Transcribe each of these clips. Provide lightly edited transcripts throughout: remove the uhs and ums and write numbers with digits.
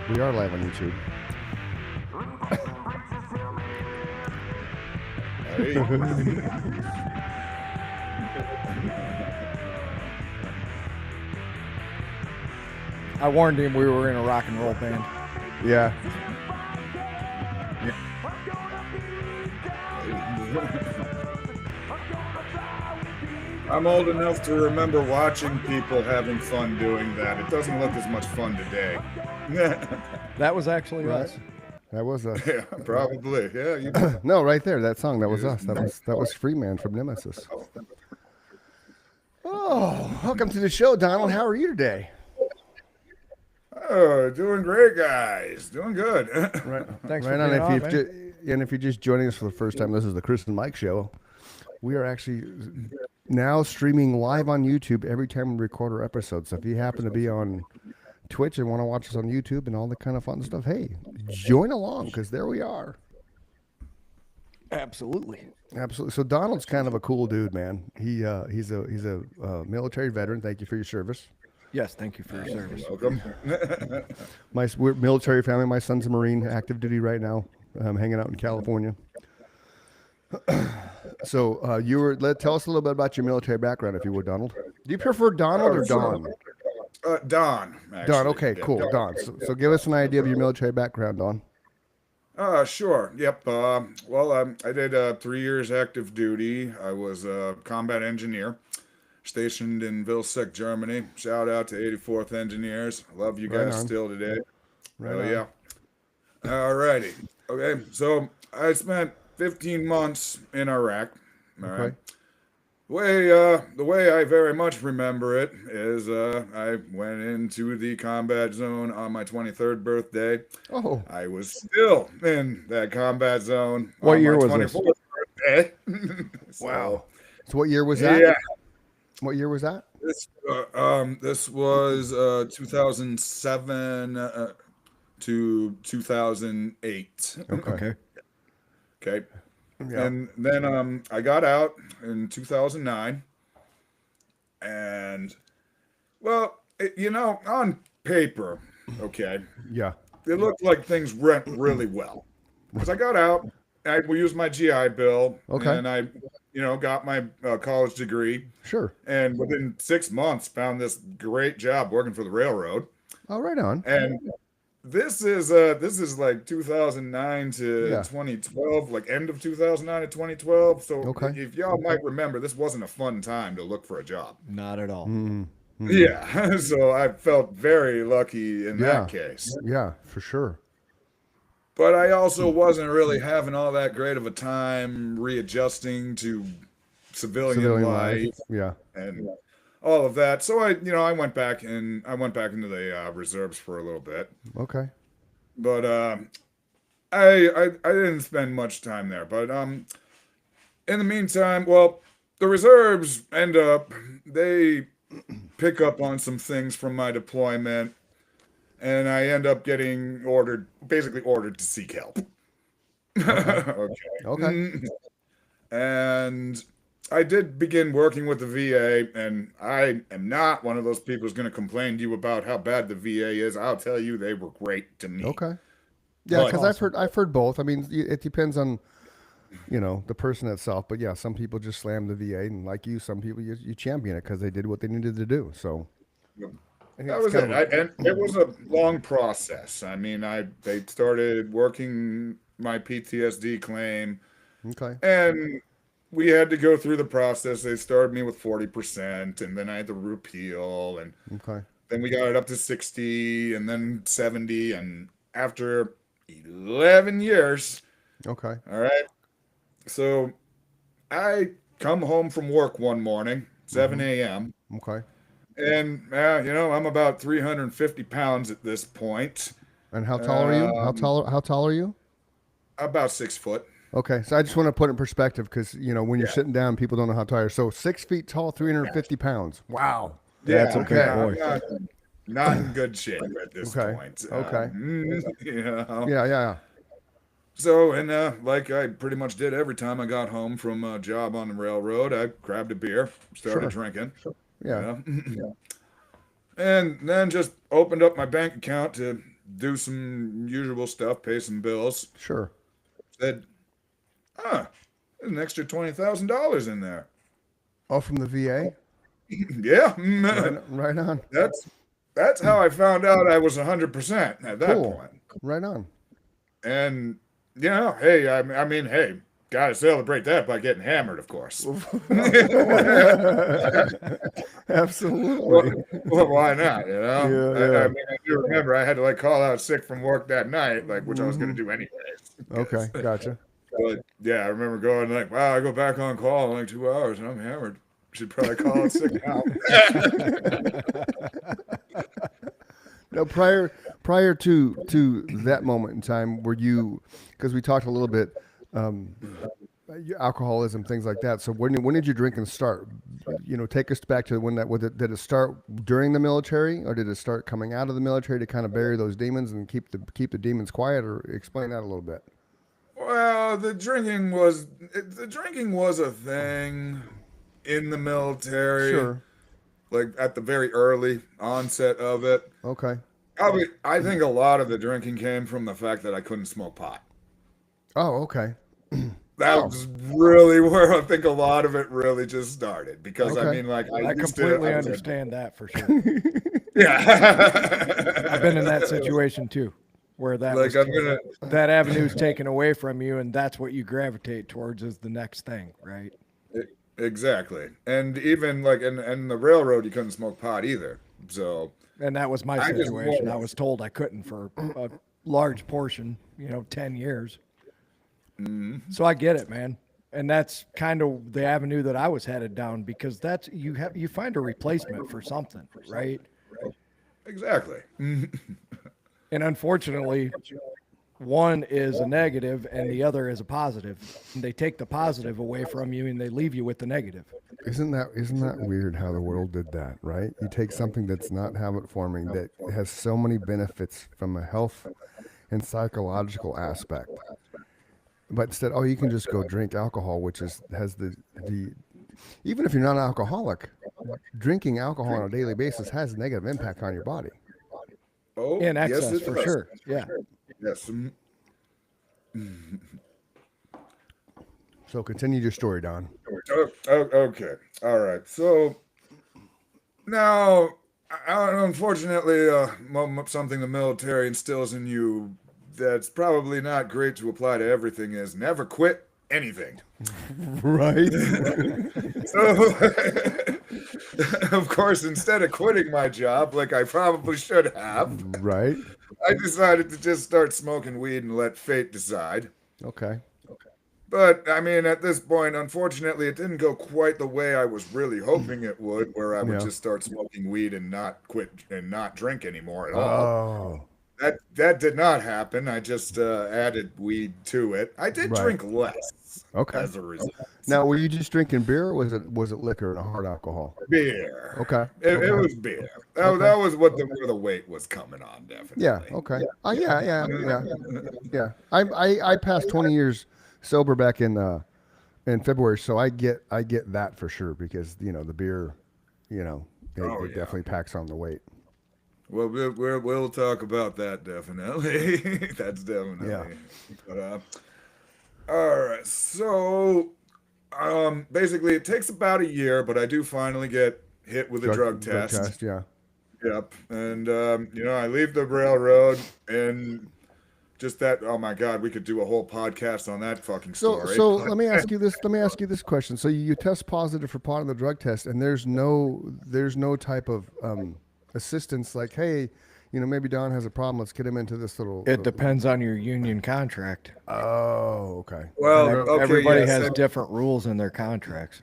We are live on YouTube. Hey. I warned him we were in a rock and roll band. Yeah. I'm old enough to remember watching people having fun doing that. It doesn't look as much fun today. That was actually Right. us. That was us. Yeah, probably. Yeah, you No, right there. That song. That was us. That was Freeman from Nemesis. Oh, welcome to the show, Donald. How are you today? Oh, doing great, guys. Doing good. Right. Thanks Right for on. being on, If man. and if you're just joining us for the first time, this is the Chris and Mike show. We are actually now streaming live on YouTube every time we record our episodes. So if you happen to be on Twitch and want to watch us on YouTube and all that kind of fun stuff, hey, join along because there we are. Absolutely. Absolutely. So Donald's kind of a cool dude, man. He's a military veteran. Thank you for your service. Yes, thank you for your service. Welcome. We're military family. My son's a Marine, active duty right now, hanging out in California. So tell us a little bit about your military background, if you would, Donald. Do you prefer Donald or Don? Don, actually. Don. Okay, Yeah, cool. Don. So give us an idea of your military background, Don. Sure. Yep. I did 3 years active duty. I was a combat engineer stationed in Vilseck, Germany. Shout out to 84th Engineers. Love you Right guys on. still today. Right Oh, on. yeah. Alrighty. Okay. So I spent 15 months in Iraq. All right. Okay. The way I very much remember it is I went into the combat zone on my 23rd birthday. Oh, I was still in that combat zone What on year my was this? 24th birthday. wow. So what year was that? Yeah. What year was that? This was 2007 to 2008. Okay. Okay. Yeah. And then I got out in 2009, and well, on paper, okay, Yeah. it looked like things went really well because I got out, I used my GI Bill, Okay. and I, got my college degree, Sure. and within 6 months found this great job working for the railroad, Oh, right on. and this is like 2009 to Yeah. 2012, like end of 2009 to 2012. So Okay. if y'all might remember, this wasn't a fun time to look for a job. Not at all. Mm. Yeah, so I felt very lucky in Yeah. that case. Yeah, for sure. But I also wasn't really having all that great of a time readjusting to civilian life Yeah. and all of that. So I went back into the reserves for a little bit. Okay. But I didn't spend much time there. But in the meantime, well, the reserves they pick up on some things from my deployment, and I end up getting basically ordered to seek help. Okay. Okay. And I did begin working with the VA, and I am not one of those people who's going to complain to you about how bad the VA is. I'll tell you, they were great to me. Okay. Yeah, But- because I've heard both. I mean, it depends on the person itself. But yeah, some people just slam the VA, and like you, some people you champion it because they did what they needed to do. So I think That it's was kind it. of And it was a long process. I mean, they started working my PTSD claim, okay. and we had to go through the process. They started me with 40%, and then I had to repeal, and Okay. then we got it up to 60, and then 70, and after 11 years, Okay. all right. So I come home from work one morning, 7 a.m., Okay. and I'm about 350 pounds at this point, And how tall are you? How tall are you? about 6 foot. Okay, so I just want to put it in perspective because when you're Yeah. sitting down, people don't know how tall you are. So 6 feet tall, 350 pounds. Wow. That's a Yeah, big I'm boy. not in good shape at this Okay, point. okay. Yeah. Yeah. So, and like I pretty much did every time I got home from a job on the railroad, I grabbed a beer, started Sure. drinking. Yeah. And then just opened up my bank account to do some usual stuff, pay some bills. Sure. Said, there's an extra $20,000 in there. Oh, from the VA. Yeah, Right on. that's how I found out I was 100% at that Cool. point. Right on. And hey, I mean, hey, gotta celebrate that by getting hammered, of course. Absolutely. Well, why not? Yeah. I mean, I do remember I had to like call out sick from work that night, like which I was gonna do anyways. Okay, gotcha. But yeah, I remember going like, wow, I go back on call in like 2 hours and I'm hammered. Should probably call out sick now. No, prior to that moment in time, were you? Because we talked a little bit, alcoholism, things like that. So when did your drinking start? Take us back to when did it start during the military, or did it start coming out of the military to kind of bury those demons and keep the demons quiet? Or explain that a little bit. Well, the drinking was a thing in the military. Sure. Like at the very early onset of it. Okay. I think a lot of the drinking came from the fact that I couldn't smoke pot. Oh, okay. That was really where I think a lot of it really just started. Because Okay. I mean, like I completely understand that for sure. Yeah. I've been in that situation too, where that Like that avenue's taken away from you, and that's what you gravitate towards is the next thing, right? Exactly. And even like in the railroad, you couldn't smoke pot either. So. And that was my I just situation. won't. I was told I couldn't for a large portion, 10 years. Mm-hmm. So I get it, man. And that's kind of the avenue that I was headed down, because that's you find a replacement for something, right? Exactly. And unfortunately, one is a negative and the other is a positive. And they take the positive away from you and they leave you with the negative. Isn't that weird how the world did that, right? You take something that's not habit forming, that has so many benefits from a health and psychological aspect, but instead, you can just go drink alcohol, which has the even if you're not an alcoholic, drinking alcohol on a daily basis has a negative impact on your body. Oh, In yes, excess, it for does. sure. Yeah. Yes. So continue your story, Don. Okay. All right. So now, unfortunately, something the military instills in you that's probably not great to apply to everything is never quit anything. Right. So, of course, instead of quitting my job like I probably should have, Right. I decided to just start smoking weed and let fate decide. Okay. But, I mean, at this point, unfortunately, it didn't go quite the way I was really hoping it would, where I would Yeah. just start smoking weed and not quit and not drink anymore at all. Oh. That did not happen. I just added weed to it. I did Right. drink less Okay. as a result. Now, were you just drinking beer, or was it liquor and hard alcohol? Beer. Okay. It was beer. That was where the weight was coming on, definitely. Yeah. Okay. Yeah. I passed 20 years sober back in February, so I get that for sure, because the beer, it yeah. definitely packs on the weight. Well, we'll talk about that definitely. That's definitely. Yeah. But, all right. So, basically, it takes about a year, but I do finally get hit with a drug test. Yeah. Yep. And I leave the railroad, and just that. Oh my God, we could do a whole podcast on that fucking story. So let me ask you this. Let me ask you this question. So you test positive for pot on the drug test, and there's no type of assistance, like, hey, maybe Don has a problem. Let's get him into this little. It depends on your union contract. Oh, okay. Well, okay, Everybody yes, has different rules in their contracts.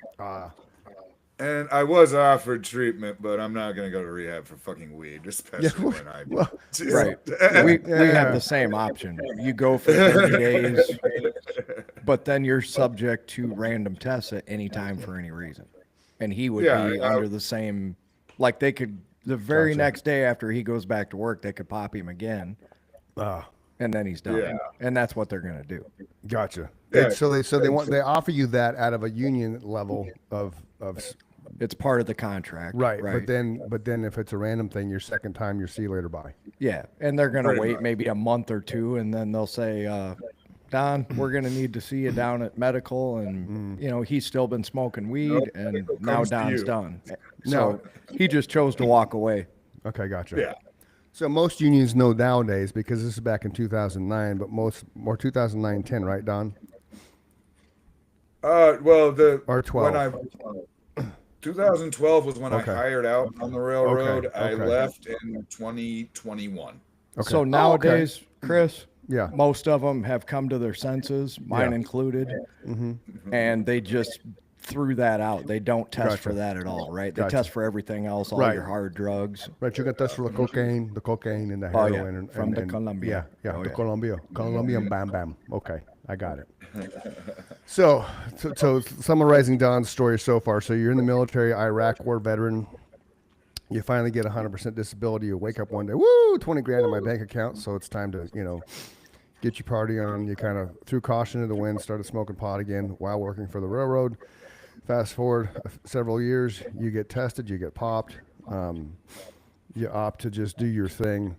and I was offered treatment, but I'm not gonna go to rehab for fucking weed, especially when I. Right. We have the same option. You go for 30 days, but then you're subject to random tests at any time for any reason. And he would be under the same, like they could, the very next day after he goes back to work, they could pop him again. And then he's done. Yeah. And that's what they're going to do. Gotcha. Yeah. So they offer you that out of a union level of It's part of the contract. right. But then if it's a random thing, your second time, you see you later, bye. Yeah, and they're going to Pretty wait much. maybe a month or two, and then they'll say, Don, we're going to need to see you down at medical. And, he's still been smoking weed, Nope, and it now comes to Don's you. done. No. So he just chose to walk away. Okay, gotcha. Yeah. So most unions know nowadays, because this is back in 2009, but more 2009, 10, right, Don? Well, Or 12. 2012 was when Okay. I hired out on the railroad. Okay, I okay. left in 2021. Okay. So nowadays, Chris, Yeah. most of them have come to their senses, mine Yeah. included, and they just threw that out. They don't test Gotcha. for that at all, right? They Gotcha. test for everything else, all Right. your hard drugs. Right, you got this for the cocaine and the Oh, heroin. yeah, and, from the and- Colombia. Yeah, Oh, the yeah. Colombian bam bam. Okay, I got it. So summarizing Don's story so far. So you're in the military, Iraq war veteran. You finally get 100% disability. You wake up one day, woo, 20 grand in my bank account. So it's time to, get your party on. You kind of threw caution to the wind, started smoking pot again while working for the railroad. Fast forward several years, you get tested, you get popped. You opt to just do your thing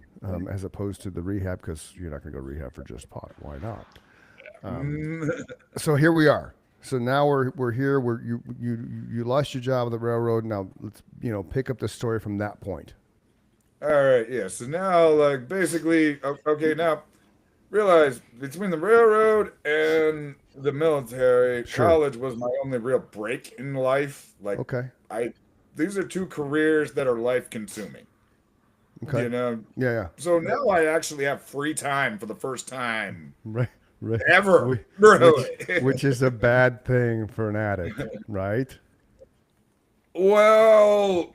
as opposed to the rehab, because you're not going to go to rehab for just pot. Why not? So here we are. So now we're here. You lost your job at the railroad. Now let's pick up the story from that point. All right, yeah. So now, like, basically, okay, now realize between the railroad and the military, Sure. college was my only real break in life. Like, Okay. these are two careers that are life consuming. Okay. Yeah. So now I actually have free time for the first time Right. Right. ever. Really. Which is a bad thing for an addict, right? Well,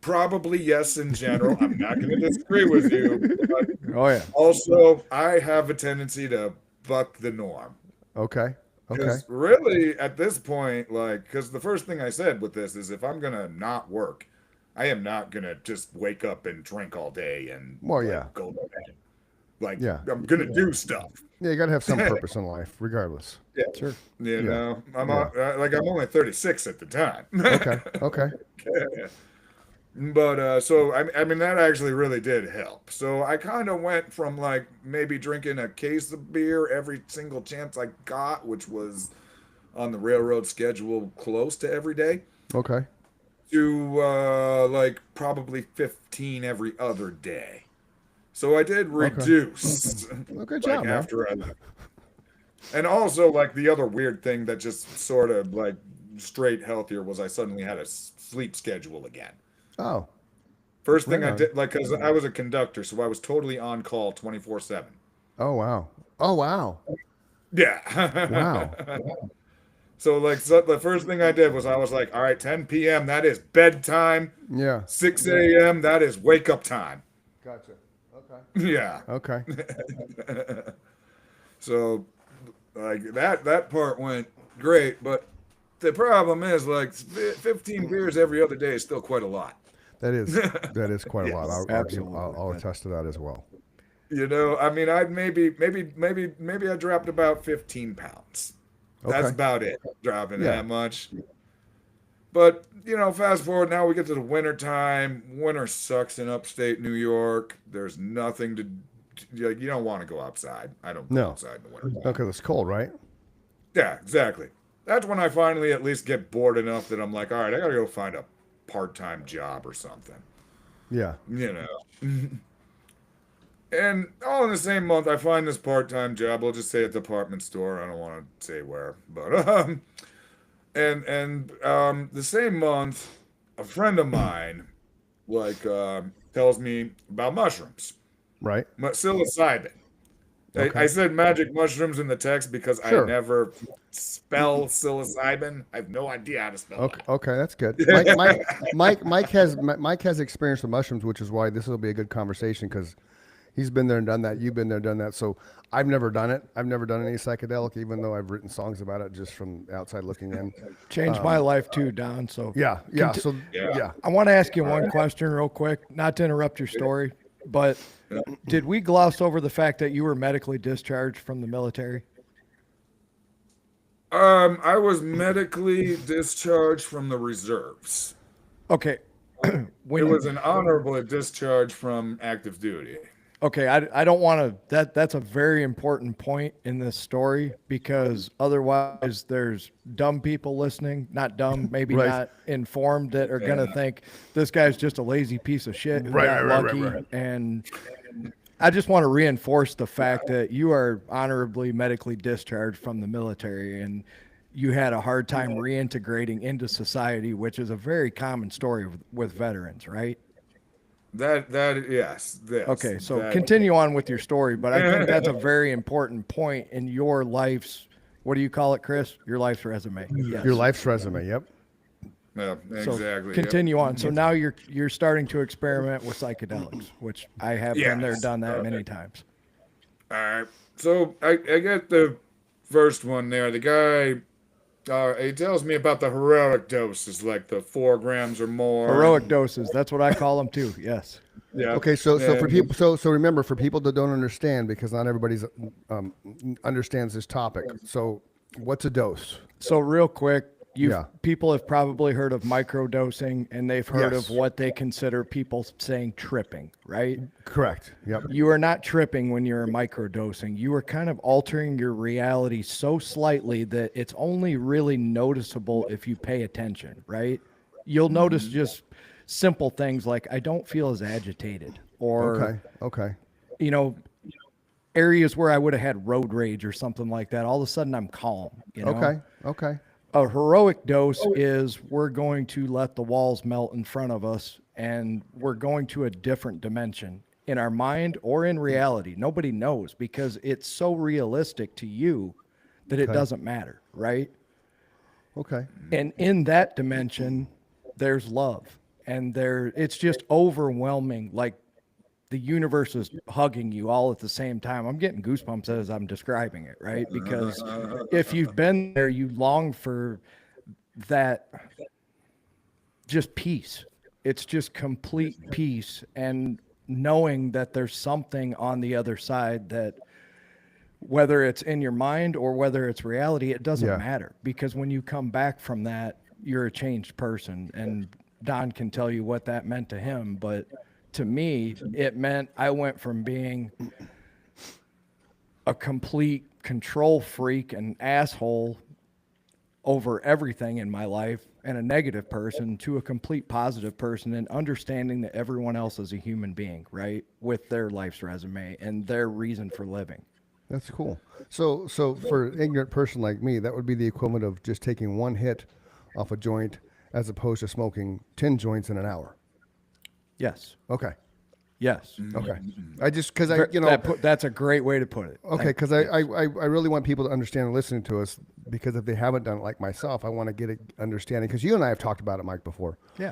probably yes in general. I'm not going to disagree with you. But Oh, yeah. also, I have a tendency to buck the norm. Okay. Okay. Because really, at this point, because the first thing I said with this is if I'm going to not work, I am not going to just wake up and drink all day and go to bed. I'm going to do stuff. Yeah, you got to have some purpose in life, regardless. Yeah. Sure. You know, I'm only 36 at the time. Okay. Okay. But so I mean that actually really did help. So I kind of went from maybe drinking a case of beer every single chance I got, which was on the railroad schedule close to every day, Okay. to probably 15 every other day. So I did reduce. Good job, man. after I left. And also the other weird thing that just sort of straight healthier was I suddenly had a sleep schedule again. Oh. First thing Right I on. did, because I was a conductor, so I was totally on call 24/7. Oh wow. Oh wow. Yeah. Wow. So the first thing I did was I was like, all right, 10 p.m. that is bedtime. Yeah. 6 a.m. that is wake up time. Gotcha. Okay. Yeah. Okay. So that part went great, but the problem is 15 beers every other day is still quite a lot. That is quite a lot. Absolutely. I'll attest to that as well. I mean, I'd maybe I dropped about 15 pounds. That's Okay. about it, dropping Yeah. that much. But, fast forward, now we get to the winter time. Winter sucks in upstate New York. There's nothing to, you don't want to go outside. I don't go No. outside in the winter time. No, because it's cold, right? Yeah, exactly. That's when I finally at least get bored enough that I'm like, all right, I got to go find a part-time job or something. Yeah. And all in the same month, I find this part-time job. I'll just say a department store. I don't want to say where, but and the same month, a friend of mine tells me about mushrooms, Right. psilocybin. Okay. I said magic mushrooms in the text because Sure. I never spell psilocybin. I have no idea how to spell Okay. it. Okay. That's good. Mike has experience with mushrooms, which is why this will be a good conversation, because he's been there and done that. You've been there and done that. So I've never done it. I've never done any psychedelic, even though I've written songs about it just from outside looking in. Changed my life too, Don. So Yeah. Yeah. So Yeah. yeah. I want to ask you one question real quick, not to interrupt your story, but did we gloss over the fact that you were medically discharged from the military? I was medically discharged from the reserves. Okay. It was an honorable discharge from active duty. Okay, I don't want to. That's a very important point in this story, because otherwise there's dumb people listening, not dumb, maybe Right. not informed, that are gonna think this guy's just a lazy piece of shit who got lucky. And I just want to reinforce the fact that you are honorably medically discharged from the military, and you had a hard time reintegrating into society, which is a very common story with veterans, right? Yes. Okay, so continue on with your story, but I think that's a very important point in your life's, what do you call it, Chris? Your life's resume. Yes. Your life's resume. Yep. Yeah, So exactly. continue on. So now you're starting to experiment with psychedelics, which I have been there, done that many times. All right. So I get the first one there. The guy, he tells me about the heroic doses, like the 4 grams or more. Heroic doses. That's what I call them too. Yes. Yeah. Okay, so for people, so remember, for people that don't understand, because not everybody's understands this topic. So, what's a dose? So real quick, Yeah. people have probably heard of microdosing, and they've heard Yes. of what they consider people saying tripping, right? Correct. Yep. You are not tripping when you're microdosing. You are kind of altering your reality so slightly that it's only really noticeable if you pay attention, right? You'll notice just simple things like, I don't feel as agitated, or, Okay. you know, areas where I would have had road rage or something like that. All of a sudden I'm calm, you know? Okay. A heroic dose is, we're going to let the walls melt in front of us, and we're going to a different dimension in our mind or in reality. Nobody knows, because it's so realistic to you that it doesn't matter, right? Okay. And in that dimension, there's love, and it's just overwhelming. Like, the universe is hugging you all at the same time. I'm getting goosebumps as I'm describing it, right? Because if you've been there, you long for that, just peace. It's just complete peace, and knowing that there's something on the other side, that whether it's in your mind or whether it's reality, it doesn't matter, because when you come back from that, you're a changed person. And Don can tell you what that meant to him, but to me, it meant I went from being a complete control freak and asshole over everything in my life and a negative person to a complete positive person, and understanding that everyone else is a human being, right? With their life's resume and their reason for living. That's cool. So for an ignorant person like me, that would be the equivalent of just taking one hit off a joint as opposed to smoking 10 joints in an hour. Yes. Okay. Yes. Okay. I just, because that's a great way to put it. Okay, because I really want people to understand listening to us, because if they haven't done it like myself, I want to get an understanding, because you and I have talked about it, Mike, before. Yeah.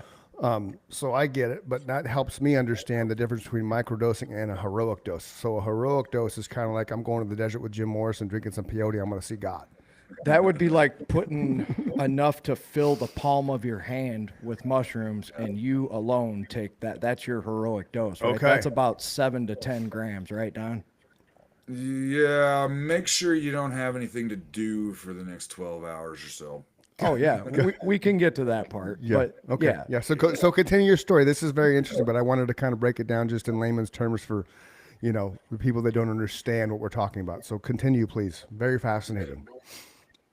So I get it, but that helps me understand the difference between microdosing and a heroic dose. So a heroic dose is kind of like, I'm going to the desert with Jim Morrison, drinking some peyote, I'm going to see God. That would be like putting enough to fill the palm of your hand with mushrooms, and you alone take that. That's your heroic dose, right? Okay. That's about 7 to 10 grams, right, Don? Yeah, make sure you don't have anything to do for the next 12 hours or so. Oh, yeah. we can get to that part. Yeah. But Okay. Yeah. So continue your story. This is very interesting, but I wanted to kind of break it down just in layman's terms for, the people that don't understand what we're talking about. So continue, please. Very fascinating.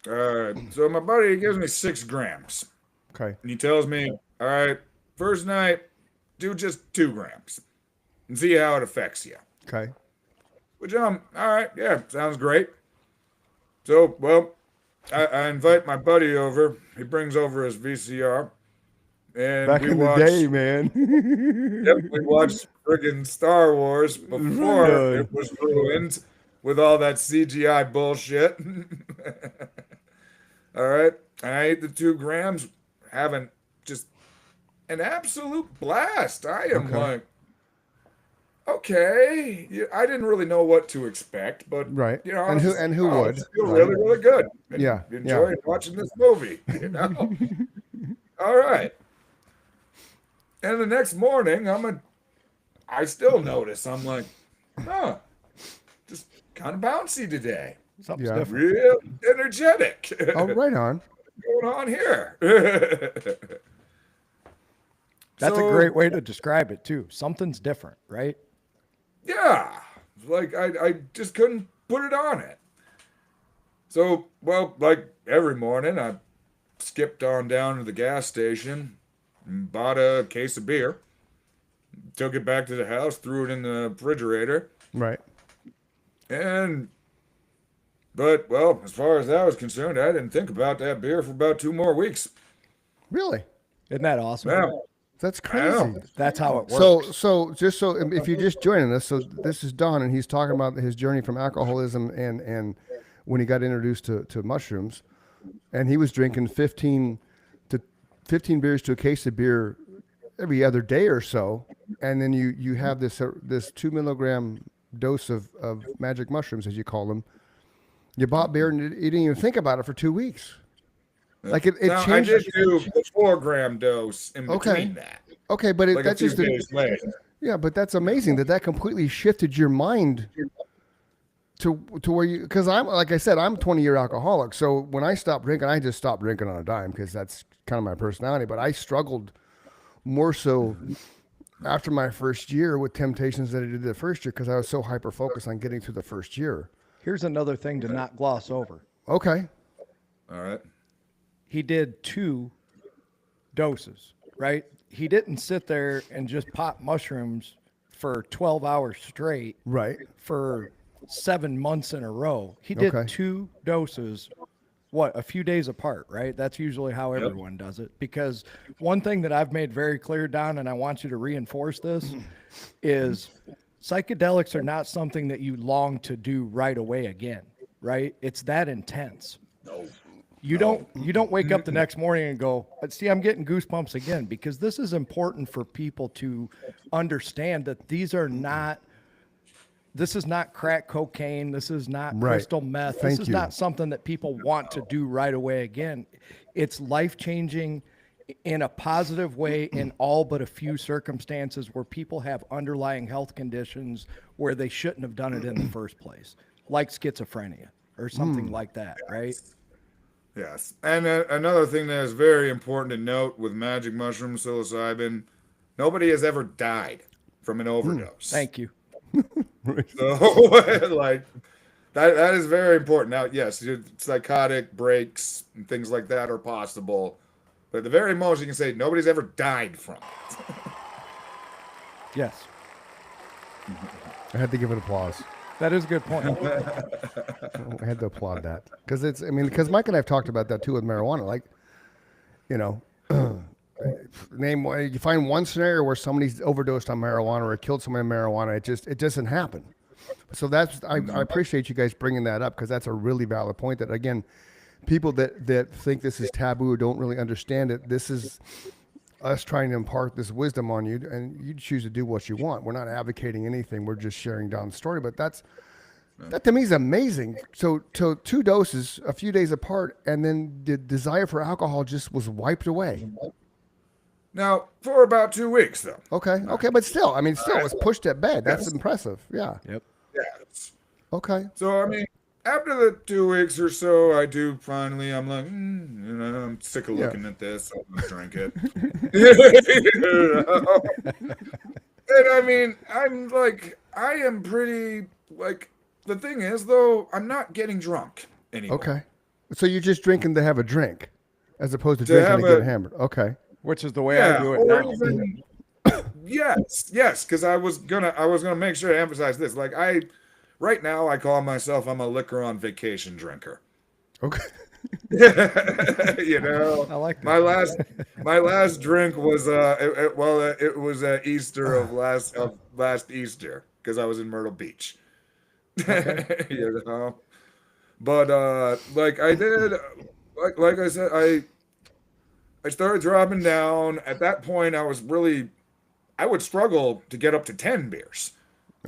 All right. So my buddy gives me 6 grams. Okay. And he tells me, all right, first night, do just 2 grams and see how it affects you. Okay. Which, all right, yeah, sounds great. So, well, I invite my buddy over. He brings over his VCR. And Back we in watch, the day, man. Yep, we watched friggin' Star Wars before it was ruined with all that CGI bullshit. All right. I ate the 2 grams, having just an absolute blast. I am like, okay. Yeah, I didn't really know what to expect, but Right. you know, And who would? feel really, really good. And Yeah, enjoyed watching this movie. All right. And the next morning, I still notice. I'm like, just kind of bouncy today. something's Yeah. different. Real energetic. Oh, right on. What's going on here? That's a So, great way to describe it too. Something's different, right? Yeah, like I just couldn't put it on it. So, well, like every morning, I skipped on down to the gas station and bought a case of beer, took it back to the house, threw it in the refrigerator, Right. and but well, as far as that was concerned, I didn't think about that beer for about 2 more weeks. Really? Isn't that awesome? Yeah, That's I know. crazy. That's how it works. So if you're just joining us, so this is Don, and he's talking about his journey from alcoholism and when he got introduced to mushrooms, and he was drinking 15 beers to a case of beer every other day or so, and then you have this 2 milligram dose of magic mushrooms, as you call them. You bought beer and you didn't even think about it for 2 weeks. Like it Now, I changed. did do a 4 gram dose in between Okay. that, Okay, but like a that's few just days later. yeah, but that's amazing that completely shifted your mind to where you, because I'm, like I said, I'm a 20-year alcoholic. So when I stopped drinking, I just stopped drinking on a dime because that's kind of my personality. But I struggled more so after my first year with temptations than I did the first year because I was so hyper focused on getting through the first year. Here's another thing to not gloss over. Okay. All right. He did 2 doses, right? He didn't sit there and just pop mushrooms for 12 hours straight Right. for 7 months in a row. He did Okay. 2 doses, a few days apart, right? That's usually how everyone does it. Because one thing that I've made very clear, Don, and I want you to reinforce this, is psychedelics are not something that you long to do right away again, right? It's that intense. No. You don't wake up the next morning and go, see, I'm getting goosebumps again, because this is important for people to understand that this is not crack cocaine. This is not Right. crystal meth. Thank This is you. not something that people want to do right away again. It's life-changing in a positive way in all but a few circumstances where people have underlying health conditions where they shouldn't have done it in the first place, like schizophrenia or something like that, right? Yes. And another thing that is very important to note with magic mushroom psilocybin, nobody has ever died from an overdose. Thank you. So, like, that is very important. Now, yes, psychotic breaks and things like that are possible. But at the very most, you can say nobody's ever died from it. Yes, I had to give it applause. that is a good point. I had to applaud that because Mike and I have talked about that too with marijuana. Like, you find one scenario where somebody's overdosed on marijuana or killed someone on marijuana. It doesn't happen. So I appreciate you guys bringing that up because that's a really valid point. That again, people that think this is taboo don't really understand it. This is us trying to impart this wisdom on you, and you choose to do what you want. We're not advocating anything. We're just sharing Don's story. But that to me is amazing. So 2 doses, a few days apart, and then the desire for alcohol just was wiped away. Now, for about 2 weeks, though. Okay, but still, it was pushed at bed. That's impressive. Yeah. Yep. Yes. Okay. So, after the 2 weeks or so, I do finally, I'm like, I'm sick of looking at this. I'm going to drink it. And I'm like, I am pretty, like, the thing is, though, I'm not getting drunk anymore. Okay. So you're just drinking to have a drink, as opposed to To drinking have to get a- hammered. Okay. Which is the way I do it or now. even- yes, because I was gonna make sure to emphasize this. Like right now, I call myself I'm a liquor on vacation drinker. Okay. I like that. My last drink was it was Easter of last Easter because I was in Myrtle Beach. But like I did, like I said, I started dropping down. At that point, I would struggle to get up to 10 beers.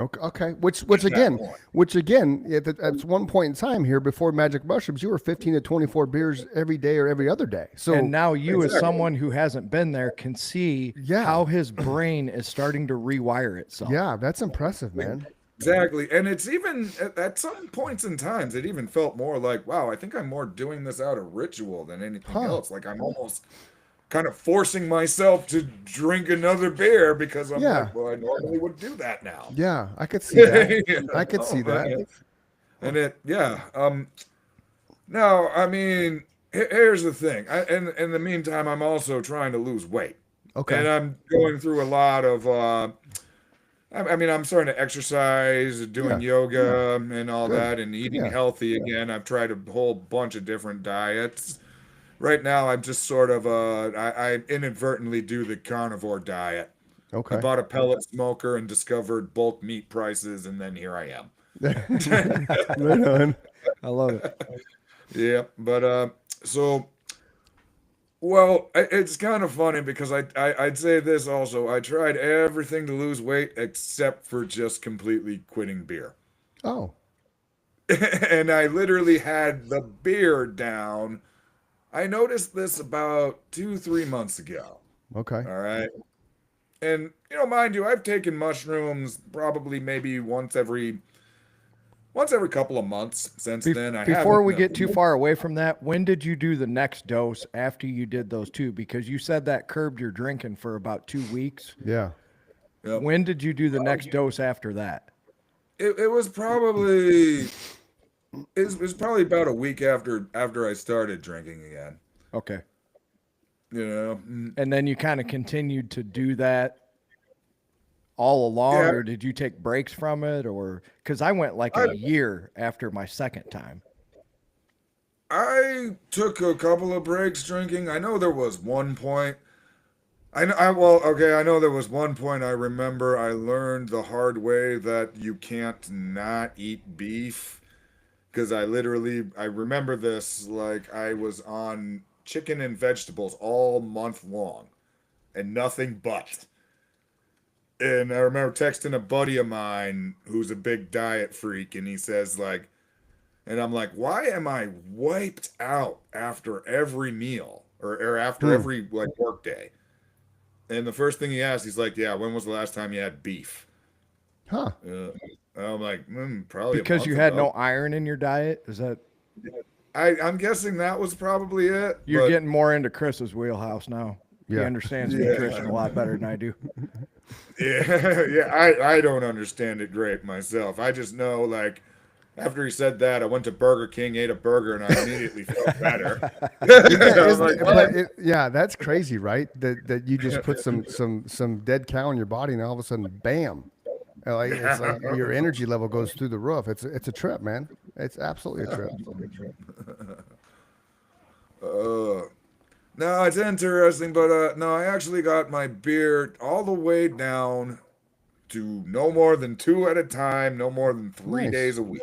Okay. Which again, at one point in time here before Magic Mushrooms, you were 15 to 24 beers every day or every other day. So And now you, as someone who hasn't been there, can see how his brain is starting to rewire itself. yeah, that's impressive, man. Exactly. And it's even at some points in times, it even felt more like, wow, I think I'm more doing this out of ritual than anything else. Like I'm almost kind of forcing myself to drink another beer because I'm Yeah. like, well, I normally would do that now. Yeah, I could see that. You I could know, see that. And no, I mean, here's the thing. In the meantime, I'm also trying to lose weight. Okay. And I'm going through a lot of, I mean, I'm starting to exercise, doing yoga and all Good. that, and eating Yeah. healthy again. I've tried a whole bunch of different diets. Right now, I'm just sort of, I inadvertently do the carnivore diet. I Okay. bought a pellet smoker and discovered bulk meat prices, and then here I am. Right on. I love it. Yeah, but so well, it's kind of funny because I'd say this also. I tried everything to lose weight except for just completely quitting beer. Oh, And I literally had the beer down. I noticed this about 2-3 months ago. okay. All right. And mind you, I've taken mushrooms probably maybe once every couple of months since then. Before we get too far away from that, when did you do the next dose after you did those two? Because you said that curbed your drinking for about 2 weeks. Yeah. Yep. When did you do the next dose after that? It was probably probably about a week after I started drinking again. Okay. Mm. And then you kind of continued to do that all along, Yeah. or did you take breaks from it? Or because I went like a year after my second time. I took a couple of breaks drinking. I know there was one point. I know there was one point I remember I learned the hard way that you can't not eat beef. Because I remember this, like I was on chicken and vegetables all month long and nothing but. And I remember texting a buddy of mine who's a big diet freak, and he says and I'm like, why am I wiped out after every meal or after every work day? And the first thing he asked, he's like, yeah, when was the last time you had beef? Huh. I'm like, probably Because a you month had ago. no iron in your diet? Is that I'm guessing that was probably it. you're but- getting more into Chris's wheelhouse now? He Yeah. understands nutrition a lot better than I do. Yeah, I don't understand it great myself. I just know, after he said that, I went to Burger King, ate a burger, and I immediately felt better. I was like, what? Yeah, that's crazy, right? That you just put some dead cow in your body, and all of a sudden, bam! It's like your energy level goes through the roof. It's a trip, man. It's absolutely a trip. No, it's interesting, but no, I actually got my beer all the way down to no more than 2 at a time, no more than 3 Nice. days a week.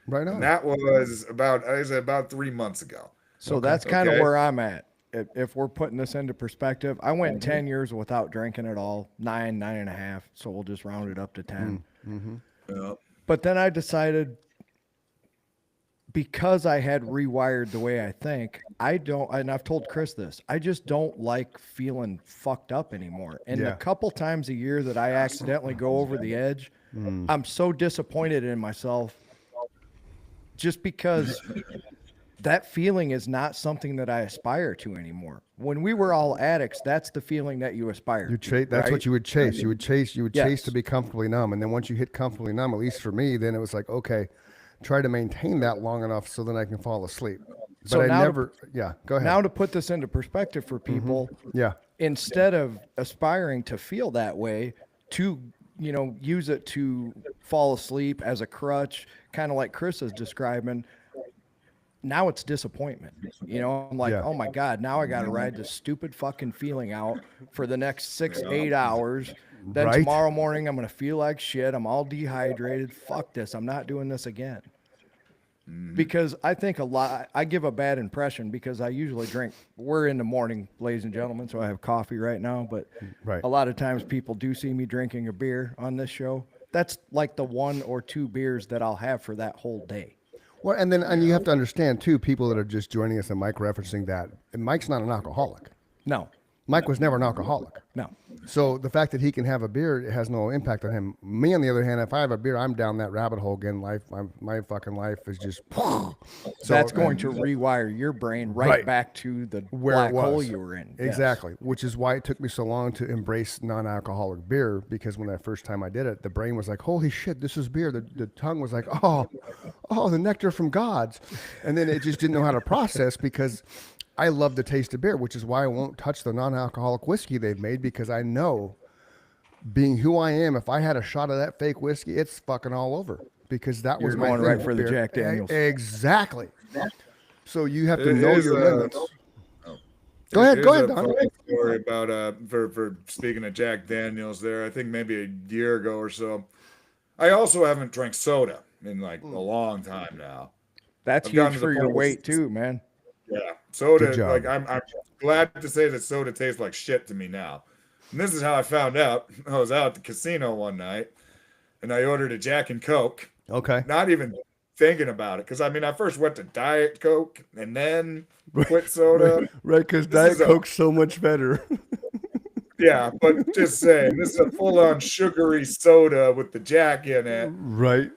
Right on. And that was about 3 months ago. So that's kind of Okay. where I'm at. If we're putting this into perspective, I went 10 years without drinking at all, 9.5. So we'll just round it up to 10. Yeah. But then I decided, because I had rewired the way I think, and I've told Chris this, I just don't like feeling fucked up anymore. And Yeah. the couple times a year that I accidentally go over the edge, I'm so disappointed in myself just because that feeling is not something that I aspire to anymore. When we were all addicts, that's the feeling that you aspire to. That's right? what you would chase. You would chase Yes. to be comfortably numb. And then once you hit comfortably numb, at least for me, then it was like, okay, try to maintain that long enough so then I can fall asleep. But So I now to- never, go ahead. Now, to put this into perspective for people, Yeah. instead of aspiring to feel that way, to use it to fall asleep as a crutch, kind of like Chris is describing, now it's disappointment. I'm like, Yeah. oh my God, now I got to ride this stupid fucking feeling out for the next 6-8 hours. Then Right. tomorrow morning, I'm going to feel like shit. I'm all dehydrated. Fuck this. I'm not doing this again. Because I think I give a bad impression because I usually drink. We're in the morning, ladies and gentlemen, so I have coffee right now. But Right. a lot of times people do see me drinking a beer on this show. That's like the 1 or 2 beers that I'll have for that whole day. Well, and you have to understand too, people that are just joining us and Mike referencing that, and Mike's not an alcoholic. No, Mike was never an alcoholic. no. So the fact that he can have a beer, it has no impact on him. Me, on the other hand, if I have a beer, I'm down that rabbit hole again. My fucking life is just. So that's going to rewire your brain right back to the where black it was. hole you were in. Exactly, which is why it took me so long to embrace non-alcoholic beer, because when that first time I did it, the brain was like, holy shit, this is beer. The tongue was like, oh, the nectar from gods. And then it just didn't know how to process, because I love the taste of beer, which is why I won't touch the non-alcoholic whiskey they've made, because I know, being who I am, if I had a shot of that fake whiskey, it's fucking all over, because that was You're my going thing right with for the beer. Jack Daniels. Exactly. So you have to It know is, your limits. Go Here's ahead, a Don. funny story about for speaking of Jack Daniels there. I think maybe a year ago or so. I also haven't drank soda in like a long time now. That's I've gotten huge to the for your point where weight too, man. Yeah, Good soda. job. Like I'm glad to say that soda tastes like shit to me now. And this is how I found out. I was out at the casino one night, and I ordered a Jack and Coke. Okay. Not even thinking about it, because I mean, I first went to Diet Coke and then quit soda. Right, because This Diet is a- Coke's so much better. Yeah, but just saying, this is a full-on sugary soda with the Jack in it, Right.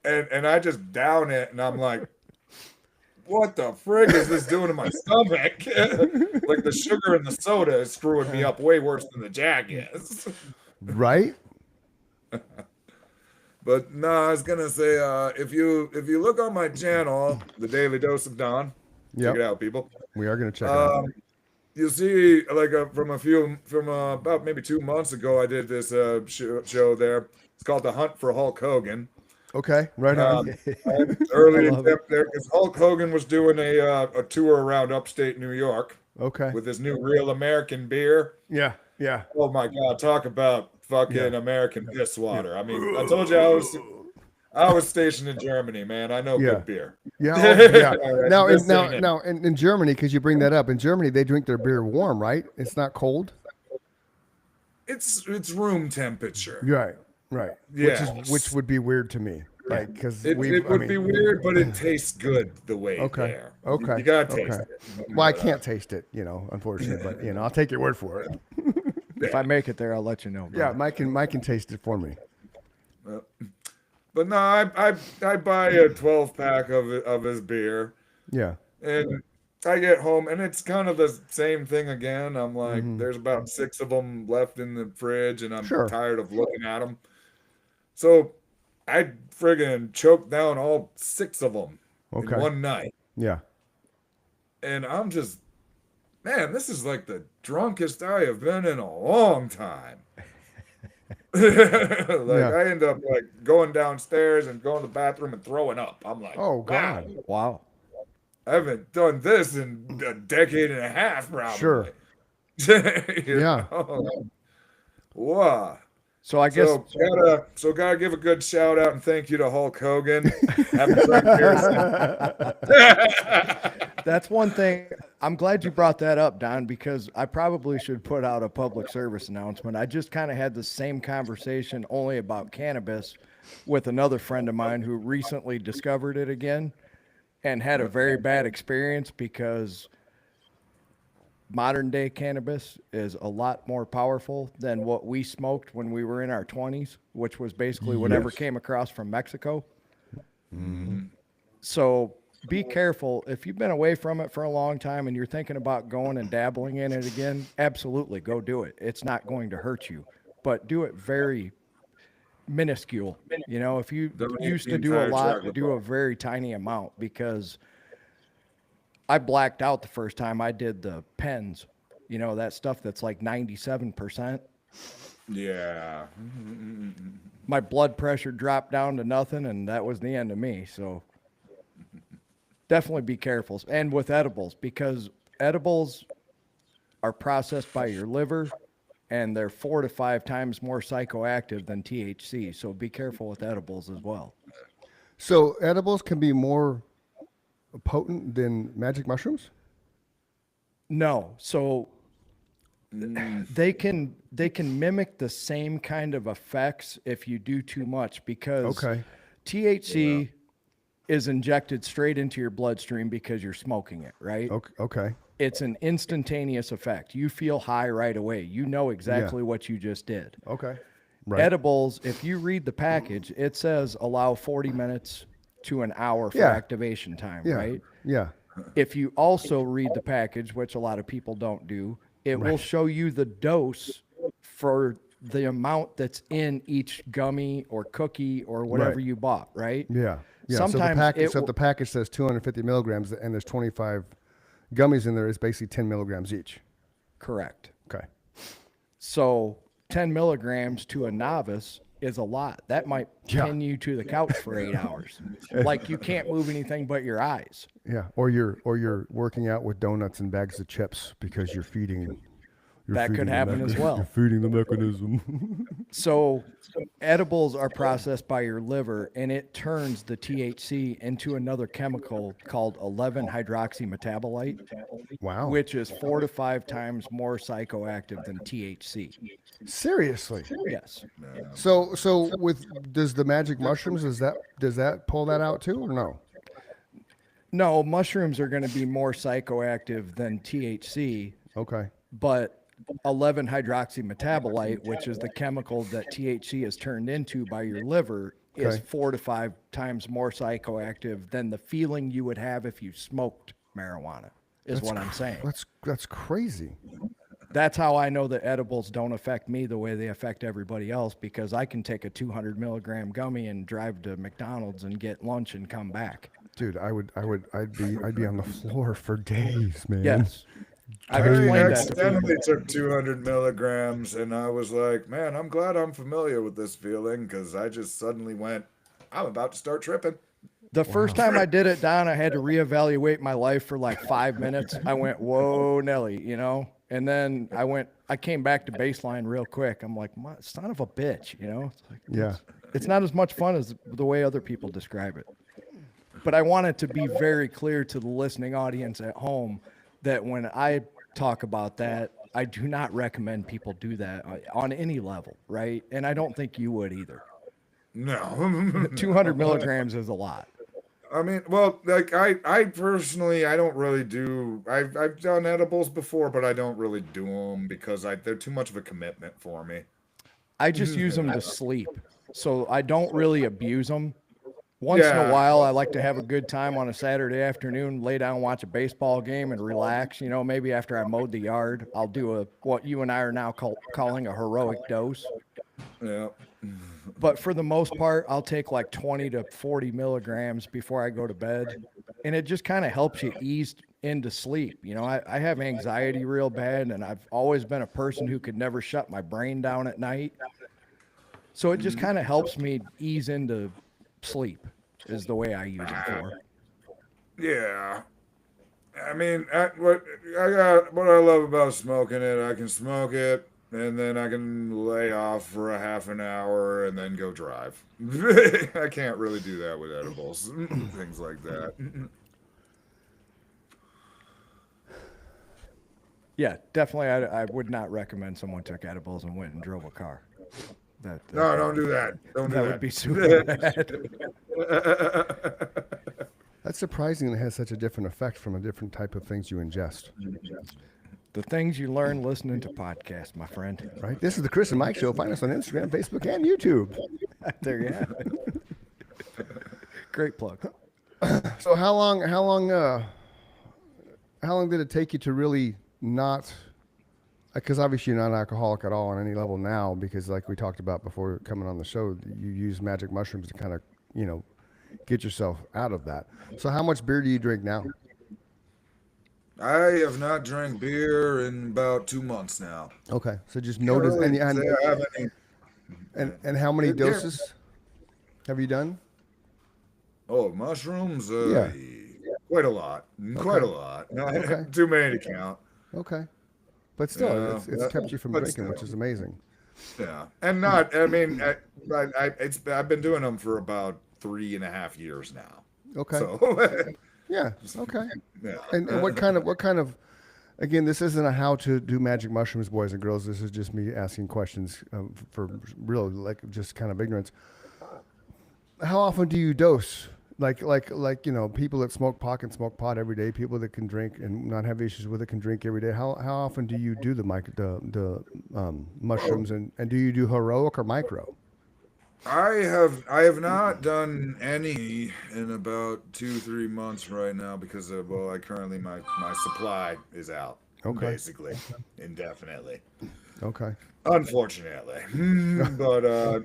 and I just down it, and I'm like, what the frig is this doing to my stomach? Like the sugar in the soda is screwing me up way worse than the Jack is. Right? But no, I was gonna say, if you look on my channel, the Daily Dose of Don, check it Yep. out, people. We are going to check it out. You'll see, like from about maybe 2 months ago, I did this show there. It's called The Hunt for Hulk Hogan. Okay. Right on. Early I love attempt there, because Hulk Hogan was doing a tour around upstate New York Okay. with his new Real American beer. Yeah. Yeah. Oh my God, talk about fucking American piss water. I mean, I told you I was stationed in Germany, man. I know Yeah. good beer. Yeah. Oh, yeah. All right, Now, just saying it. in Germany, because you bring that up, in Germany, they drink their beer warm, right? It's not cold. It's room temperature. Right. Right. Yeah. Which would be weird to me. Like, because It would be weird, but it tastes good the way Okay. there. Okay. You gotta taste Okay. it. Well, I can't taste it, unfortunately, but I'll take your word for it. If I make it there, I'll let you know. Yeah, brother. Mike can taste it for me. But no, I buy a 12-pack of his beer, Yeah. and I get home, and it's kind of the same thing again. I'm like, there's about 6 of them left in the fridge, and I'm Sure. tired of looking at them. So I friggin' choked down all 6 of them Okay. in one night. Yeah. And I'm just, man, this is like the drunkest I have been in a long time. Yeah. I end up like going downstairs and going to the bathroom and throwing up. I'm like, Oh, wow, God. Wow. I haven't done this in a decade and a half, probably. Sure. You Yeah. know? Wow. So I guess So gotta give a good shout out and thank you to Hulk Hogan. Haven't drank beer since. that's one thing. I'm glad you brought that up, Don, because I probably should put out a public service announcement. I just kind of had the same conversation only about cannabis with another friend of mine who recently discovered it again and had a very bad experience because modern day cannabis is a lot more powerful than what we smoked when we were in our 20s, which was basically whatever came across from Mexico. So be careful. If you've been away from it for a long time and you're thinking about going and dabbling in it again, absolutely go do it. It's not going to hurt you, but do it very minuscule. If you Don't eat used the to do a entire lot, chocolate do a very tiny amount, because I blacked out the first time I did the pens, that stuff that's like 97%. Yeah. My blood pressure dropped down to nothing, and that was the end of me. So definitely be careful. And with edibles, because edibles are processed by your liver, and they're 4 to 5 times more psychoactive than THC. So be careful with edibles as well. So edibles can be more potent than magic mushrooms? No. So they can mimic the same kind of effects if you do too much, because Okay. THC is injected straight into your bloodstream because you're smoking it, right? Okay. It's an instantaneous effect. You feel high right away. You know exactly what you just did. Okay. Right. Edibles, if you read the package, it says allow 40 minutes to an hour for Yeah. activation time, Yeah. right? Yeah. If you also read the package, which a lot of people don't do, it will show you the dose for the amount that's in each gummy or cookie or whatever Right. you bought, right? Yeah. Yeah. Sometimes so the package, it so if the package says 250 milligrams and there's 25 gummies in there, it's basically 10 milligrams each. Correct. Okay. So 10 milligrams to a novice is a lot. That might pin you to the couch for 8 hours. Like you can't move anything but your eyes. Yeah. Or you're working out with donuts and bags of chips because you're feeding. That could happen as well. You're feeding the mechanism. So edibles are processed by your liver and it turns the THC into another chemical called 11-hydroxymetabolite, Wow. which is 4 to 5 times more psychoactive than THC. Seriously. Yes. So does the magic mushrooms, does that pull that out too or no? No, mushrooms are going to be more psychoactive than THC, Okay. but 11-hydroxymetabolite, which is the chemical that THC is turned into by your liver, is Okay. 4 to 5 times more psychoactive than the feeling you would have if you smoked marijuana, is what I'm saying. That's crazy. That's how I know that edibles don't affect me the way they affect everybody else, because I can take a 200 milligram gummy and drive to McDonald's and get lunch and come back. Dude, I'd be on the floor for days, man. Yes. I've I explained that to accidentally people. took 200 milligrams, and I was like, man, I'm glad I'm familiar with this feeling, because I just suddenly went, I'm about to start tripping. The first time I did it, Don, I had to reevaluate my life for like 5 minutes. I went, whoa, Nelly, you know? And then I came back to baseline real quick. I'm like, son of a bitch, you know? It's like, Yeah. it's not as much fun as the way other people describe it. But I want it to be very clear to the listening audience at home that when I talk about that, I do not recommend people do that on any level, right? And I don't think you would either. No. 200 milligrams is a lot. I mean, well, like I personally, I don't really do. I've done edibles before, but I don't really do them because they're too much of a commitment for me. I just use them to sleep. So I don't really abuse them. Once in Yeah. a while, I like to have a good time on a Saturday afternoon, lay down, watch a baseball game, and relax. You know, maybe after I mowed the yard, I'll do what you and I are now calling a heroic dose. Yeah. But for the most part, I'll take like 20 to 40 milligrams before I go to bed. And it just kind of helps you ease into sleep. You know, I have anxiety real bad, and I've always been a person who could never shut my brain down at night. So it just kind of helps me ease into sleep is the way I use it for. Yeah. I mean, what I love about smoking it, I can smoke it, and then I can lay off for a half an hour and then go drive. I can't really do that with edibles, things like that. Yeah, definitely. I would not recommend someone took edibles and went and drove a car. That No, don't do that. Don't do that that. would be super bad. That's surprising. It has such a different effect from a different type of things you ingest. The things you learn listening to podcasts, my friend. Right. This is the Chris and Mike Show. Find us on Instagram, Facebook, and YouTube. There you have it. Great plug. So how long did it take you to really not? Because obviously you're not an alcoholic at all on any level now. Because like we talked about before coming on the show, you use magic mushrooms to kind of get yourself out of that. So how much beer do you drink now? I have not drank beer in about 2 months now. Okay, so just notice Can't really and say I have any. and how many Yeah. doses have you done? Oh, mushrooms? Yeah. Quite a lot. Quite a lot. No, Okay. Too many to count. Okay, but still, Yeah, it's kept you from but drinking, which still. is amazing. Yeah, and not. I mean, I've been doing them for about 3.5 years now. Okay, So yeah, okay. yeah. And what kind of? Again, this isn't a how to do magic mushrooms, boys and girls. This is just me asking questions for real, like just kind of ignorance. How often do you dose like people that smoke pot can smoke pot every day. People that can drink and not have issues with it can drink every day. How often do you do the mushrooms and do you do heroic or micro? I have not done any in about 2-3 months right now because of I currently my supply is out. Okay. Basically, indefinitely. Okay. Unfortunately, but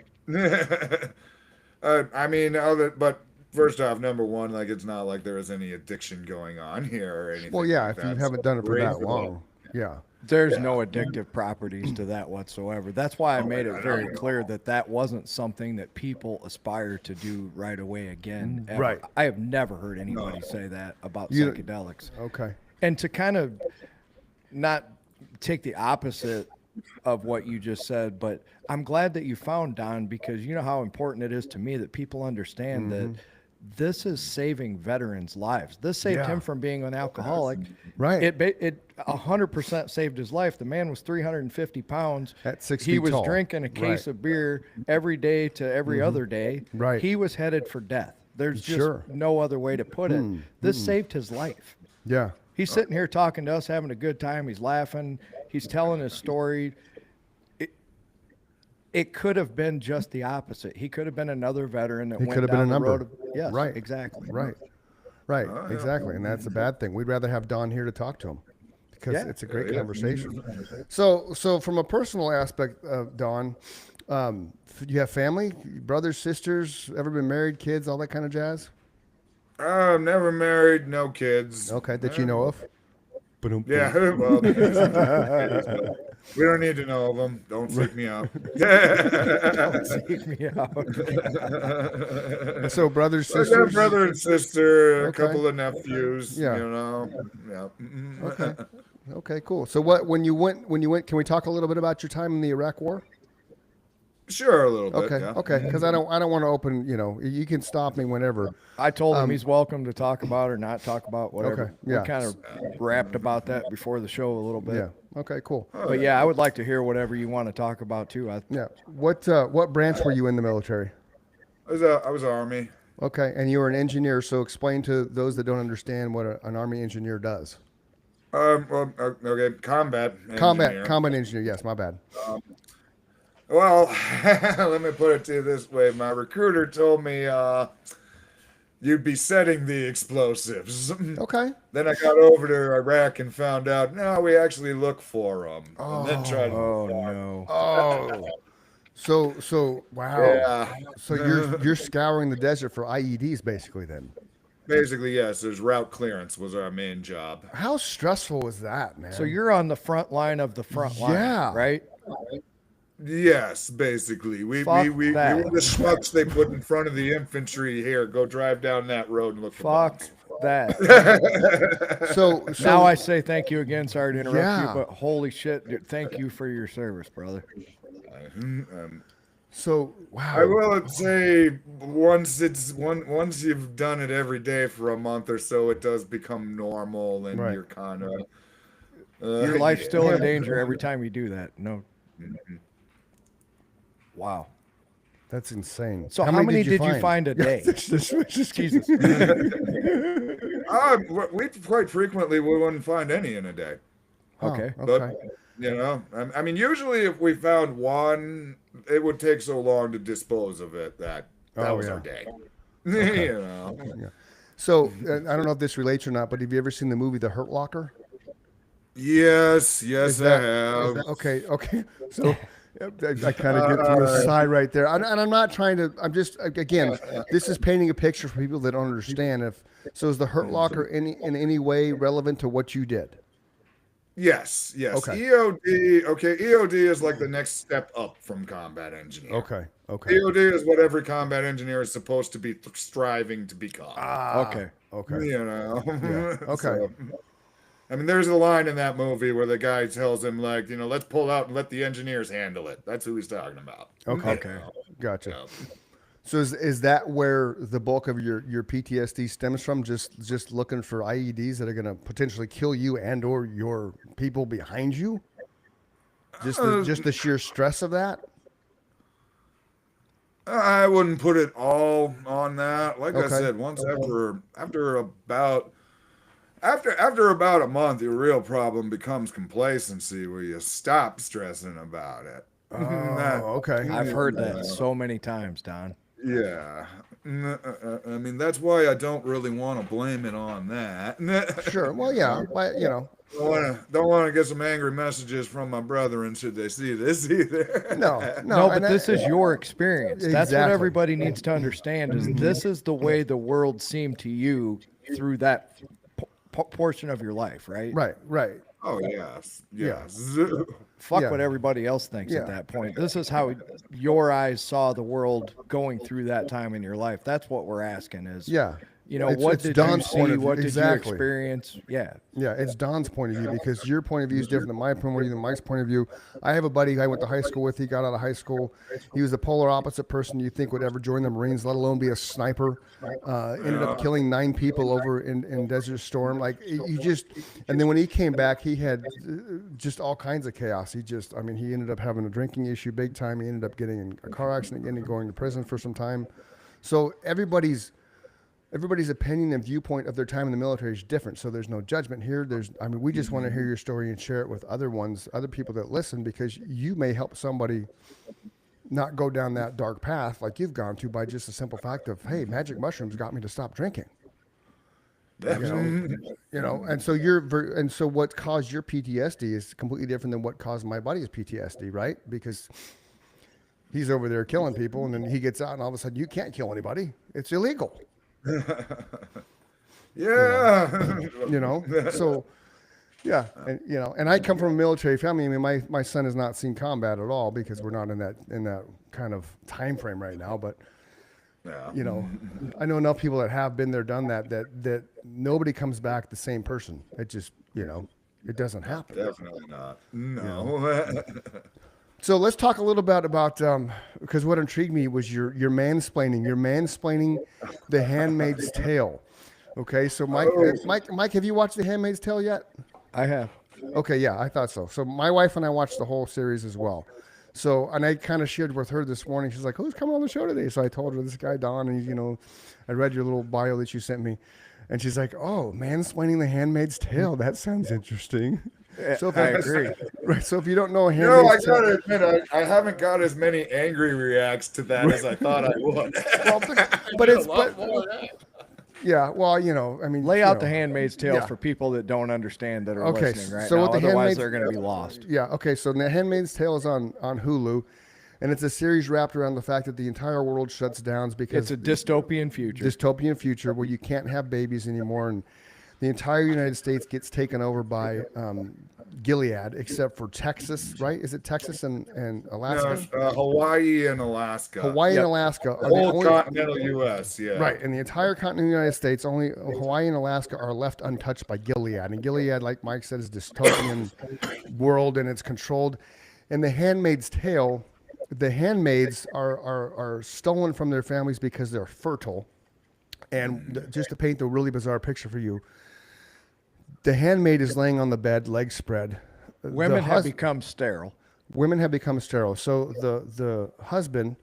I mean, but first off, number one, like it's not like there is any addiction going on here or anything. Well, yeah, like if you that. haven't done it for that Reasonable. long, yeah. There's no addictive properties to that whatsoever. That's why I made it very clear that that wasn't something that people aspire to do right away again. Ever. Right. I have never heard anybody say that about You- psychedelics. Okay. And to kind of not take the opposite of what you just said, but I'm glad that you found Don, because you know how important it is to me that people understand that this is saving veterans' lives. This saved Yeah. him from being an alcoholic. Right. It 100% saved his life. The man was 350 pounds. At 6 he feet was tall. drinking a case Right. of beer every day to every other day. Right. He was headed for death. There's just Sure. no other way to put it. This saved his life. Yeah. He's sitting here talking to us, having a good time. He's laughing. He's telling his story. It could have been just the opposite. He could have been another veteran that He went could have down been a the number. road of, yes, Right. exactly. Right. Right. Exactly. And that's a bad thing. We'd rather have Don here to talk to him because Yeah. it's a great conversation. So from a personal aspect, Don, you have family, brothers, sisters, ever been married, kids, all that kind of jazz? Never married, no kids. Okay. That you know of? Ba-dum-bum. Yeah, well, we don't need to know of them. Don't freak me out. Seek me out. So brothers, I got a sisters. brother and sister, a Okay. couple of nephews. Yeah. You know. Yeah. Okay. Okay, cool. So when you went, can we talk a little bit about your time in the Iraq War? Sure, a little bit. Okay. Yeah. Okay. Because I don't want to open, you can stop me whenever. I told him he's welcome to talk about or not talk about, whatever. Okay, yeah. We kind of rapped about that before the show a little bit. Yeah. Okay, cool. But yeah, I would like to hear whatever you want to talk about too. Yeah. What branch were you in the military? I was Army. Okay, and you were an engineer. So explain to those that don't understand what an Army engineer does. Well, okay, combat engineer. Combat engineer. Yes, my bad. Well, let me put it to you this way. My recruiter told me you'd be setting the explosives. Okay. Then I got over to Iraq and found out, no, we actually look for them. And then tried to... Oh no. Oh. So wow. Yeah. So you're scouring the desert for IEDs basically then. Basically, yes, there's route clearance was our main job. How stressful was that, man? So you're on the front line of the front line, Yeah. right? Yes, basically. We Fuck were that. the schmucks they put in front of the infantry. Here, go drive down that road and look for Fuck bombs. that. so Now I say thank you again. Sorry to interrupt Yeah. you, but holy shit, dude, thank you for your service, brother. so wow. I will say once you've done it every day for a month or so, it does become normal, and Right. you're kind of Your life's still in danger every time you do that. No. Wow. That's insane. So how many did you find a day? Jesus. we quite frequently we wouldn't find any in a day. Okay. But Okay. you know, I mean, usually if we found one, it would take so long to dispose of it that Oh, was yeah. our day. You know. So I don't know if this relates or not, but have you ever seen the movie The Hurt Locker? Yes, Is I that- have. Okay. So I kind of get to the side right there, and I'm not trying to. I'm just again, this is painting a picture for people that don't understand. Is the Hurt Locker in any way relevant to what you did? Yes. Okay. EOD. Okay, EOD is like the next step up from combat engineer. Okay. EOD is what every combat engineer is supposed to be striving to become. Okay. Okay. You know. Yeah, okay. I mean, there's a line in that movie where the guy tells him, like, you know, let's pull out and let the engineers handle it. That's who he's talking about. Okay. Okay. Gotcha. Yeah. So is that where the bulk of your PTSD stems from? Just looking for IEDs that are going to potentially kill you and or your people behind you? Just the sheer stress of that? I wouldn't put it all well on that. Like I said, once after about a month, your real problem becomes complacency, where you stop stressing about it. Okay. I've heard that so many times, Don. Yeah. I mean, that's why I don't really want to blame it on that. Sure. Well, yeah, but you know, don't want to get some angry messages from my brethren should they see this either. No, but this is your experience. That's what Exactly. everybody needs to understand is this is the way the world seemed to you through that portion of your life, right? Right. Oh, yes. Fuck Yeah. what everybody else thinks at that point. This is how your eyes saw the world going through that time in your life. That's what we're asking is, Yeah. you know, It's- what it's did Don's you point see? of view. What did Exactly. you experience? Yeah. Yeah, it's Don's point of view because your point of view is different than my point of view, than Mike's point of view. I have a buddy I went to high school with. He got out of high school. He was the polar opposite person you think would ever join the Marines, let alone be a sniper. Ended up killing 9 people over in Desert Storm. Like you just, and then when he came back, he had just all kinds of chaos. He ended up having a drinking issue big time. He ended up getting in a car accident again and going to prison for some time. So everybody's opinion and viewpoint of their time in the military is different. So there's no judgment here. We just want to hear your story and share it with other people that listen, because you may help somebody not go down that dark path like you've gone to by just the simple fact of, hey, magic mushrooms got me to stop drinking. You know, and so what caused your PTSD is completely different than what caused my buddy's PTSD, right? Because he's over there killing people, and then he gets out, and all of a sudden you can't kill anybody. It's illegal. Yeah. You know, so yeah, and I come from a military family. I mean, my son has not seen combat at all because we're not in that kind of time frame right now. But you know, I know enough people that have been there, done that nobody comes back the same person. It just, it doesn't happen. Definitely not. No. So let's talk a little bit about because what intrigued me was your mansplaining The Handmaid's Tale. Okay, so Mike, have you watched The Handmaid's Tale yet? I have. Okay, yeah, I thought so. So my wife and I watched the whole series as well. So, and I kind of shared with her this morning. She's like, "Who's coming on the show today?" So I told her this guy Don, and I read your little bio that you sent me, and she's like, "Oh, mansplaining The Handmaid's Tale. That sounds interesting." So I agree. Right. So if you don't know I Handmaid's Tale, gotta admit, I haven't got as many angry reacts to that as I thought I would. well, yeah. Well, I mean, Lay out The Handmaid's Tale yeah. for people that don't understand that are Okay, listening right so now. with The Otherwise, Handmaid's- they're going to be lost. Yeah. Okay. So The Handmaid's Tale is on Hulu, and it's a series wrapped around the fact that the entire world shuts down because It's a dystopian future. dystopian future where you can't have babies anymore, and the entire United States gets taken over by Gilead, except for Texas, right? Is it Texas and Alaska? Hawaii and Alaska. Hawaii and Alaska are The the whole only, continental U.S. Yeah. right, in the entire continental United States, only Hawaii and Alaska are left untouched by Gilead. And Gilead, like Mike said, is dystopian world, and it's controlled. In The Handmaid's Tale, the handmaids are stolen from their families because they're fertile. And just to paint the really bizarre picture for you, the handmaid is laying on the bed, legs spread. Women The have become sterile. women have become sterile. So the husband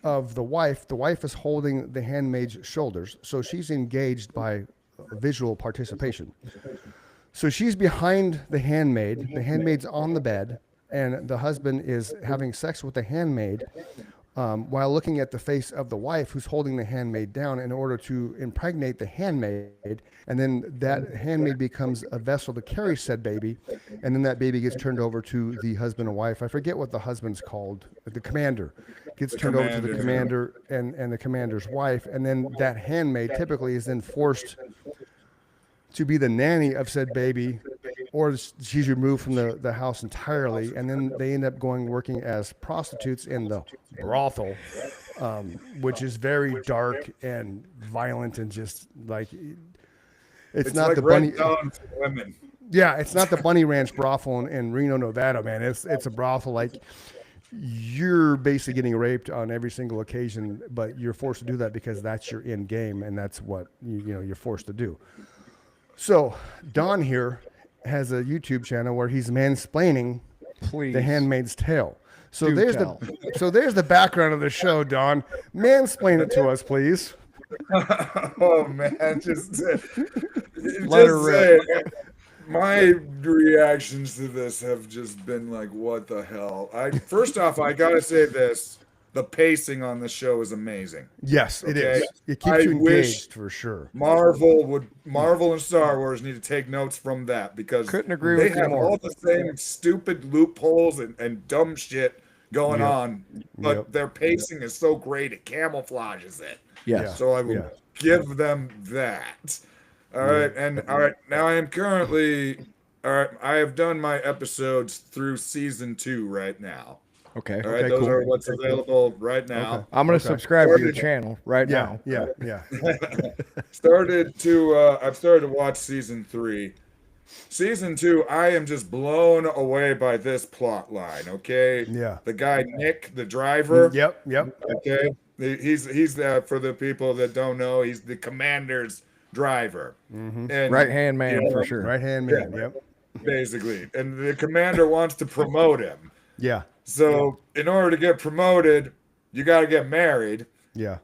of the wife is holding the handmaid's shoulders. So she's engaged by visual participation. So she's behind the handmaid. The handmaid's on the bed, and the husband is having sex with the handmaid while looking at the face of the wife who's holding the handmaid down in order to impregnate the handmaid. And then that handmaid becomes a vessel to carry said baby. And then that baby gets turned over to the husband and wife. I forget what the husband's called. The commander gets turned over to the commander and the commander's wife. And then that handmaid typically is then forced to be the nanny of said baby, or she's removed from the house entirely, and then they end up working as prostitutes in the brothel, which is very dark and violent and just like it's not like the bunny. Red Dawn for women. Yeah, it's not the Bunny Ranch brothel in Reno, Nevada, man. It's a brothel like you're basically getting raped on every single occasion, but you're forced to do that because that's your end game, and that's what you're forced to do. So Don here has a YouTube channel where he's mansplaining Please. The Handmaid's Tale. So Do there's tell. there's the background of the show, Don. Mansplain it to us, please. Oh man, just Let her rip. say, my reactions to this have just been like, what the hell? First off, I gotta say this: the pacing on the show is amazing. Yes, it Okay. is. It keeps I you wish- engaged for sure. Marvel and Star Wars need to take notes from that because Couldn't agree they with you have more. all the same stupid loopholes and dumb shit going Yep. on, but Yep. their pacing is so great it camouflages it. Yes. So I will Yeah. give them that. All right, and all right, now I am currently all right. I have done my episodes through season 2 right now. Okay. All right, Okay, those cool. are what's available right now. Okay. I'm gonna Okay. subscribe to your channel right Yeah, now. yeah, yeah. I've started to watch season 3. Season 2, I am just blown away by this plot line. Okay, Yeah. the guy Nick, the driver. Yep, yep. Okay, he's for the people that don't know, he's the commander's driver. And Right hand man you know, for sure. Right hand man. Yep. basically, and the commander wants to promote him. Yeah, So in order to get promoted, you got to get married. yeah.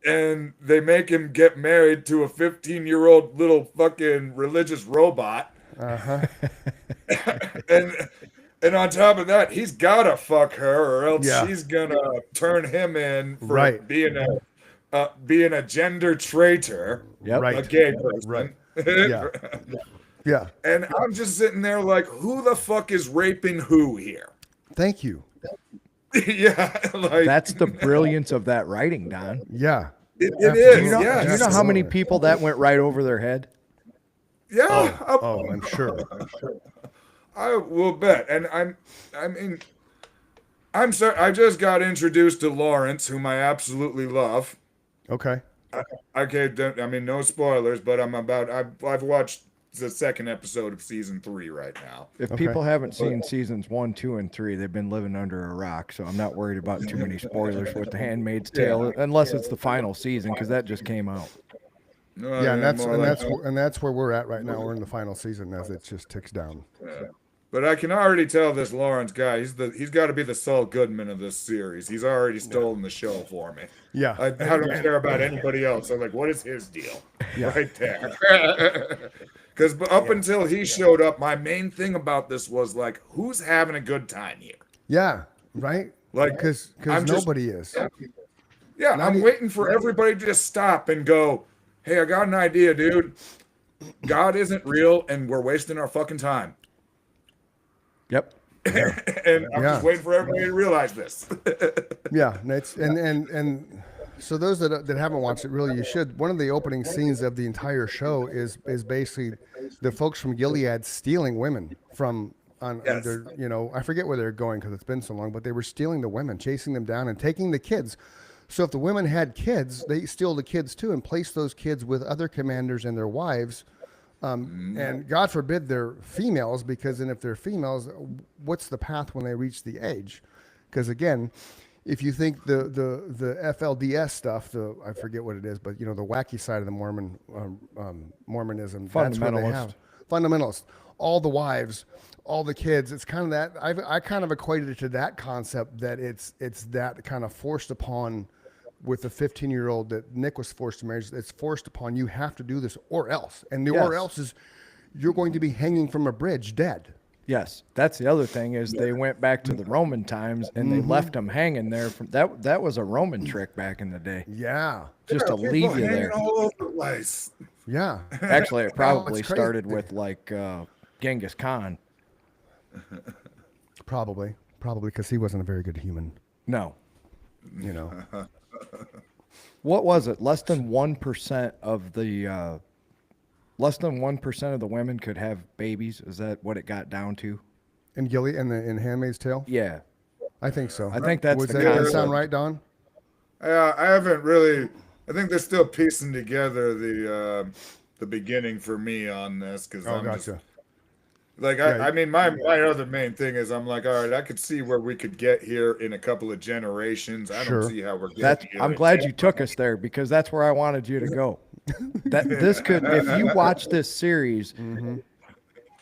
And they make him get married to a 15-year-old little fucking religious robot. Uh-huh. And on top of that, he's gotta fuck her, or else Yeah. she's gonna turn him in for Right. being a gender traitor, Yep. a Right. gay person. Right. Yeah. Yeah. And I'm just sitting there like, who the fuck is raping who here? Thank you. Yeah, like That's the brilliance of that writing, Don. Yeah. it Absolutely. is. Do you know Yes. how many Absolutely. people that went right over their head? Yeah. Oh, I'm sure. I will bet. And I'm sorry. I just got introduced to Lawrence, whom I absolutely love. Okay. Okay, no spoilers, but I've watched the second episode of season 3 right now. If Okay. people haven't seen seasons 1, 2, and 3, they've been living under a rock. So I'm not worried about too many spoilers with The Handmaid's Tale, unless it's the final season, because that just came out. Yeah, and that's more and like- that's where we're at right now. We're in the final season as it just ticks down. But I can already tell this Lawrence guy, he's got to be the Saul Goodman of this series. He's already stolen the show for me. Yeah. I don't care about anybody else. I'm like, what is his deal? Yeah. Right there. Because up until he showed up, my main thing about this was like, who's having a good time here? Yeah. Right. Like, Because I'm just- nobody is. Yeah, I'm waiting for everybody to just stop and go, hey, I got an idea, dude. God isn't real, and we're wasting our fucking time. Yep. And I'm Yeah. just waiting for everybody to realize this. Yeah, and it's and so those that haven't watched it, really, you should. One of the opening scenes of the entire show is basically the folks from Gilead stealing women from on Yes. their, you know, I forget where they're going because it's been so long, but they were stealing the women, chasing them down, and taking the kids. So if the women had kids, they steal the kids too and place those kids with other commanders and their wives. And God forbid they're females, because then if they're females, what's the path when they reach the age? Because again, if you think the FLDS stuff, I forget what it is, but you know, the wacky side of the Mormonism, that's what they Fundamentalist. have. Fundamentalist. All the wives, all the kids. It's kind of that. I kind of equated it to that concept, that it's that kind of forced upon. With the 15-year-old that Nick was forced to marry, it's forced upon you have to do this or else. And the or Yes. else is you're going to be hanging from a bridge dead. Yes, that's the other thing is they went back to the Roman times and they left them hanging there. From that was a Roman trick back in the day, Yeah. just to People leave you hanging there. all over the place. Yeah. Actually, it probably it's crazy. started with like Genghis Khan. Probably because he wasn't a very good human, No, you know. what was it? Less than 1% of the women could have babies. Is that what it got down to? In Gilead and in Handmaid's Tale? Yeah, I think so. I think that's Was the that, does that concept. sound right, Don? I haven't really. I think they're still piecing together the beginning for me on this because Oh, I'm just gotcha. like Yeah. I mean my other main thing is I'm like, all right, I could see where we could get here in a couple of generations. I Sure. don't see how we're getting that's. here. I'm glad you took us there because that's where I wanted you to go. That this could, if you watch this series,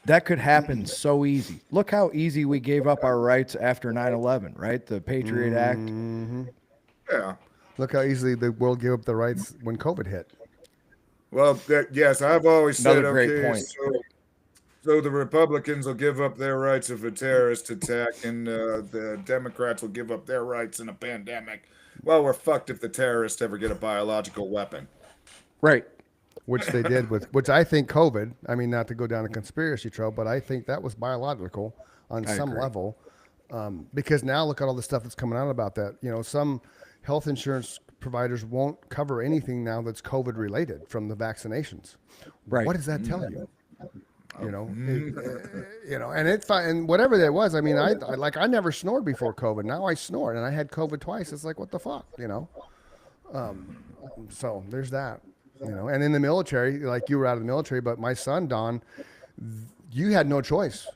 That could happen so easy. Look how easy we gave up our rights after 9/11, right? The Patriot Act. Yeah. Look how easily the world gave up the rights when COVID hit. Well, yes, I've always said, Another great okay, point. so the Republicans will give up their rights if a terrorist attack, and the Democrats will give up their rights in a pandemic. Well, we're fucked if the terrorists ever get a biological weapon. Right. Which they did with, which I think COVID, I mean, not to go down a conspiracy trail, but I think that was biological on some agree. level. Because now look at all the stuff that's coming out about that. You know, some health insurance providers won't cover anything now that's COVID related from the vaccinations. Right. What does that tell you? You know, you know, and it's fine. And whatever that was, I mean, I never snored before COVID. Now I snore, and I had COVID twice. It's like, what the fuck, you know? So there's that. You know, and in the military, like you were out of the military, but my son Don, you had no choice.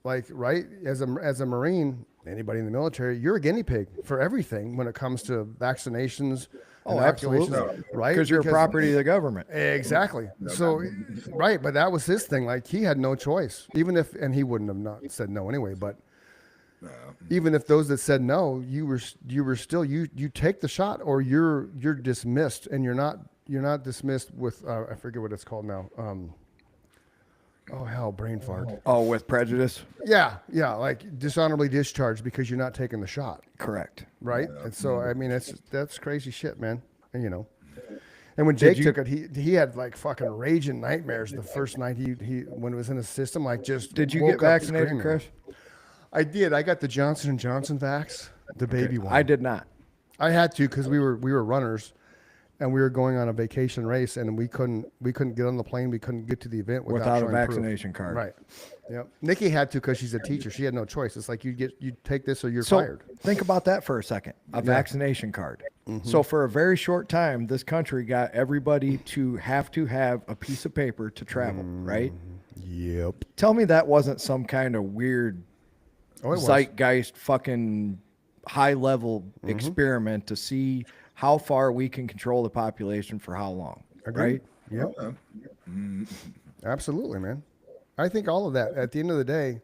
Like, right, as a Marine, anybody in the military, you're a guinea pig for everything when it comes to vaccinations. Oh, inoculations, absolutely. right? Because you're property of the government. Exactly. So, right, but that was his thing. Like he had no choice, even if, and he wouldn't have not said no anyway. But even if those that said no, you were still you take the shot, or you're dismissed, and you're not dismissed with I forget what it's called now. Oh hell, brain fart. Oh, with prejudice? Yeah, like dishonorably discharged because you're not taking the shot, Correct. right? And so I mean, that's crazy shit, man. And you know, and when Jake took it, he had like fucking raging nightmares the first night he when it was in his system. Like just Did you woke get up vaccinated, screaming. Chris? I did. I got the Johnson & Johnson vax, the baby one. I did not. I had to because we were runners, and we were going on a vacation race, and we couldn't get on the plane. We couldn't get to the event without a showing vaccination proof. card. Right. Yep. Nikki had to because she's a teacher. She had no choice. It's like you take this or you're So fired. think about that for a second. A vaccination card. So for a very short time, this country got everybody to have a piece of paper to travel, right? Yep. Tell me that wasn't some kind of weird Oh, it was. zeitgeist fucking high level experiment to see how far we can control the population for how long. Agreed. Right? Yep. Absolutely, man. I think all of that. At the end of the day,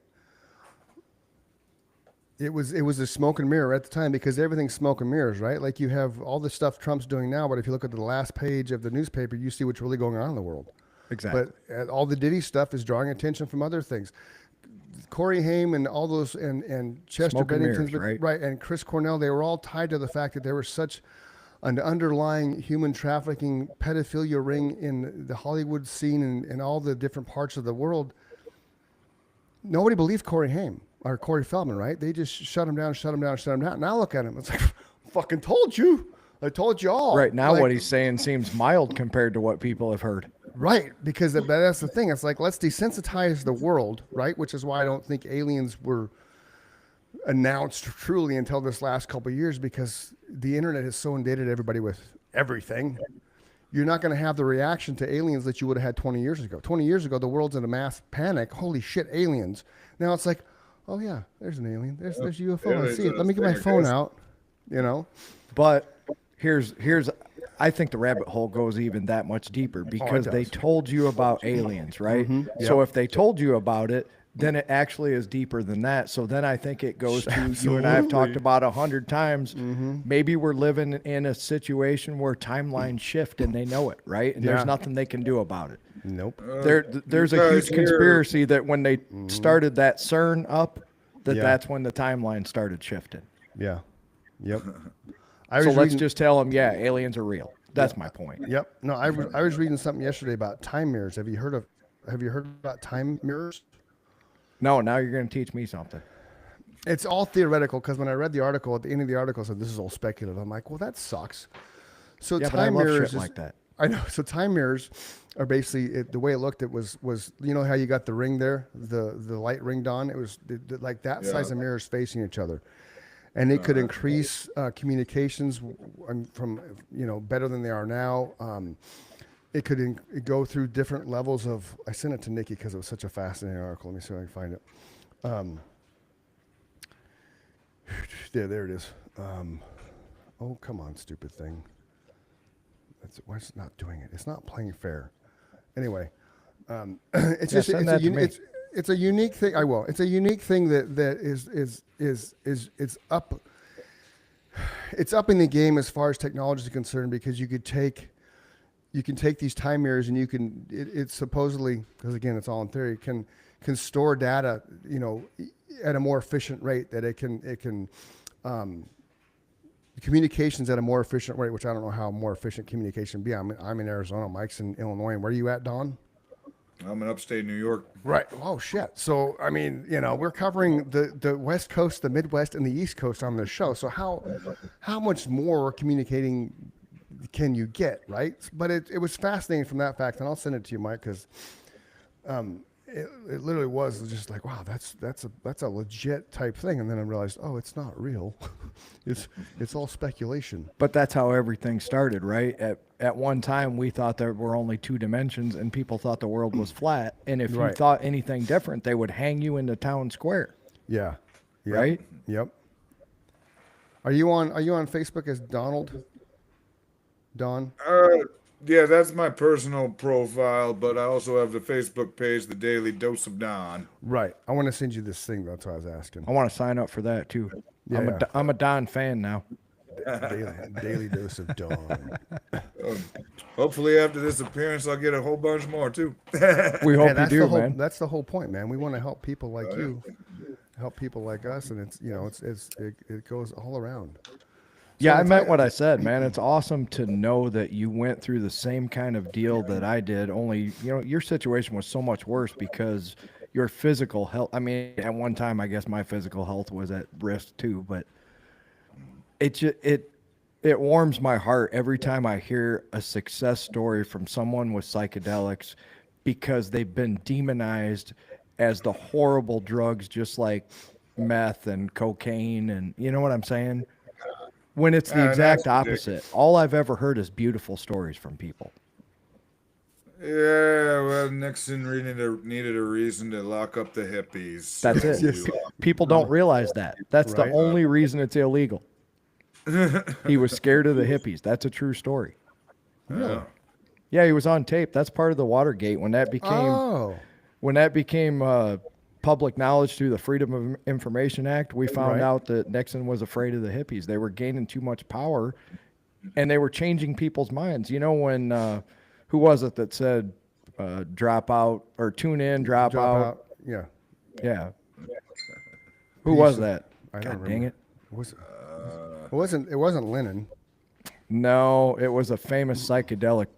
it was a smoke and mirror at the time because everything's smoke and mirrors, right? Like you have all the stuff Trump's doing now, but if you look at the last page of the newspaper, you see what's really going on in the world. Exactly. But all the Diddy stuff is drawing attention from other things. Corey Haim and all those and Chester Smoke and Bennington, mirrors, right? and Chris Cornell, they were all tied to the fact that there was such an underlying human trafficking pedophilia ring in the Hollywood scene and all the different parts of the world. Nobody believed Corey Haim or Corey Feldman, right? They just shut him down. Now look at him. It's like, fucking told you. I told you all. Right now, Like, what he's saying seems mild compared to what people have heard. right, because that's the thing. It's like, let's desensitize the world, right? Which is why I don't think aliens were announced truly until this last couple of years, because the internet has so inundated everybody with everything. You're not going to have the reaction to aliens that you would have had 20 years ago. 20 years ago, the world's in a mass panic. Holy shit, aliens. Now it's like, oh yeah, there's an alien. There's UFO. I see it. Let me get my phone out. You know? But here's I think the rabbit hole goes even that much deeper because they does. told you about aliens, right? So if they told you about it, then it actually is deeper than that. So then I think it goes to you and I have talked about 100 times. Maybe we're living in a situation where timelines shift and they know it, right? And there's nothing they can do about it. Nope. There's a huge conspiracy that when they started that CERN up, that's when the timeline started shifting. Yeah. Yep. So let's just tell them, yeah, aliens are real. That's my point. Yep. No, I was reading something yesterday about time mirrors. Have you heard about time mirrors? No, now you're going to teach me something. It's all theoretical because when I read the article, at the end of the article, it said this is all speculative. I'm like, well, that sucks. So Yeah, but I time love mirrors shit like that. I know. So time mirrors are basically the way it looked. It was you know how you got the ring there, the light ringed on. It was like that size of mirrors facing each other, and it could increase communications from better than they are now. It could go through different levels of. I sent it to Nikki because it was such a fascinating article. Let me see if I can find it. There it is. Oh, come on, stupid thing. Why is it not doing it? It's not playing fair. Anyway, it's just send that to me. it's a unique thing. I will. It's a unique thing that is it's up. It's up in the game as far as technology is concerned, because you can take these time mirrors and it's supposedly, because again it's all in theory, can store data, at a more efficient rate, that it can communications at a more efficient rate, which I don't know how more efficient communication be. I'm in Arizona, Mike's in Illinois. Where are you at, Don? I'm in upstate New York. Right. Oh shit. So I mean, we're covering the West Coast, the Midwest, and the East Coast on this show. So how much more communicating can you get, right? But it was fascinating from that fact, and I'll send it to you, Mike, because it literally was just like, wow, that's a legit type thing. And then I realized, oh, it's not real. it's all speculation. But that's how everything started, right? At one time, we thought there were only 2 dimensions, and people thought the world was flat. And if you Right. thought anything different, they would hang you into town square. Yeah. Yep. Right? Yep. Are you on Facebook as Donald? Don? Yeah, that's my personal profile, but I also have the Facebook page, The Daily Dose of Don. Right. I want to send you this thing. That's what I was asking. I want to sign up for that too. Yeah, I'm a Don fan now. Daily dose of Dawn. Hopefully, after this appearance, I'll get a whole bunch more too. We hope you that's do, the whole, man. That's the whole point, man. We want to help people like you, help people like us, and it goes all around. Yeah, I it's meant like- what I said, man. It's awesome to know that you went through the same kind of deal that I did, only, your situation was so much worse because your physical health, I mean, at one time, I guess my physical health was at risk too, but it warms my heart every time I hear a success story from someone with psychedelics, because they've been demonized as the horrible drugs, just like meth and cocaine, and you know what I'm saying? When it's the exact that's opposite. All I've ever heard is beautiful stories from people. Yeah, well, Nixon needed a reason to lock up the hippies. That's it. Yes. People don't realize that. That's Right. the only reason it's illegal. He was scared of the hippies. That's a true story. Yeah. Yeah, he was on tape. That's part of the Watergate when that became public knowledge through the Freedom of Information Act. We found Right. out that Nixon was afraid of the hippies. They were gaining too much power, and they were changing people's minds. When who was it that said drop out or tune in, drop out? Yeah. Yeah. Who was that? I don't God remember. dang it. It wasn't Lennon. No, it was a famous psychedelic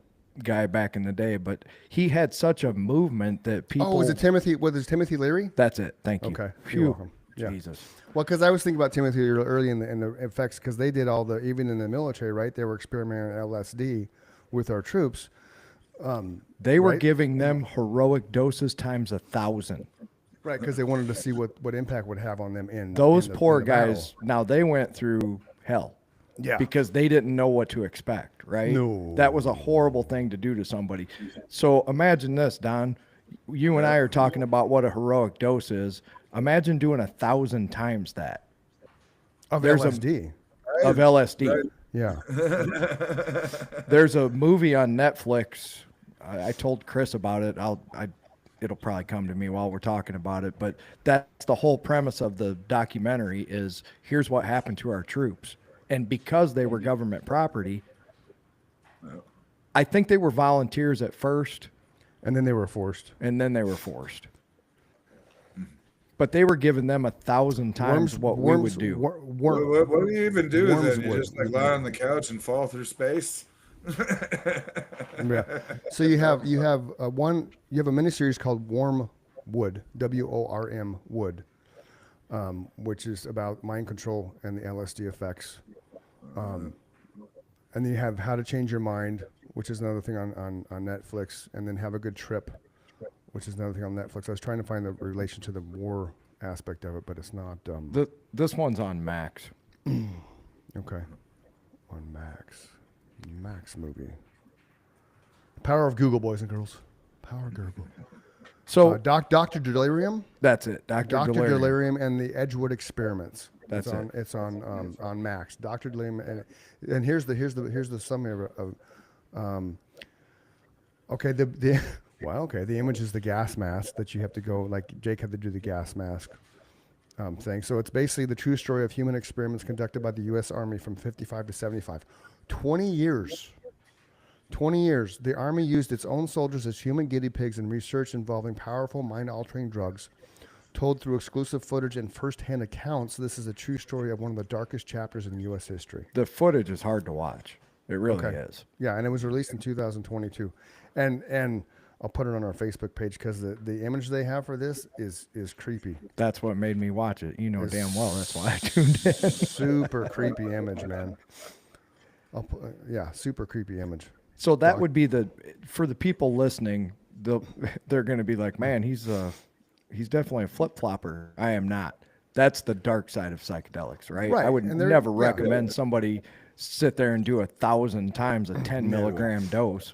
guy back in the day, but he had such a movement that people. Oh, was it Timothy? Was it Timothy Leary? That's it. Thank you. Okay. You're Phew. welcome. Yeah. Jesus. Well, because I was thinking about Timothy early in the effects, because they did even in the military, right? They were experimenting on LSD with our troops. They were Right. giving them heroic doses times 1,000. Right, because they wanted to see what impact would have on them Those in the poor battle. guys, now they went through hell. Yeah. Because they didn't know what to expect, right? No. That was a horrible thing to do to somebody. So imagine this, Don. You and I are talking about what a heroic dose is. Imagine doing 1,000 times that Of there's LSD. of LSD. Yeah. There's a movie on Netflix. I told Chris about it. It'll probably come to me while we're talking about it. But that's the whole premise of the documentary is here's what happened to our troops. And because they were government property, I think they were volunteers at first, And then they were forced. and then they were forced. But they were giving them 1,000 times what we would do. What do you even do Worms then? You would. just like lie on the couch and fall through space? Yeah. So you have a miniseries called Warm Wood, WORM Wood, which is about mind control and the LSD effects. And then you have How to Change Your Mind, which is another thing on Netflix, and then Have a Good Trip, which is another thing on Netflix. I was trying to find the relation to the war aspect of it, but it's not. This one's on Max. Okay. On Max movie. Power of Google, boys and girls. Power of Google. So Dr. Delirium. that's it. Dr. Delirium. And the Edgewood Experiments. That's it. It's on Max. Dr. Delirium, and here's the summary of okay, the Wow. Okay. The image is the gas mask that you have to go, like Jake had to do the gas mask thing. So it's basically the true story of human experiments conducted by the U.S. Army from 55 to 75. 20 years. 20 years. The Army used its own soldiers as human guinea pigs in research involving powerful mind-altering drugs. Told through exclusive footage and first-hand accounts, this is a true story of one of the darkest chapters in U.S. history. The footage is hard to watch. It really is. Yeah, and it was released in 2022. And I'll put it on our Facebook page because the image they have for this is creepy. That's what made me watch it. You know damn well that's why I tuned in. Super creepy image, man. Super creepy image. So that would be for the people listening, they're going to be like, man, he's definitely a flip-flopper. I am not. That's the dark side of psychedelics, right? Right. I would And never recommend somebody sit there and do 1,000 times a 10 milligram dose.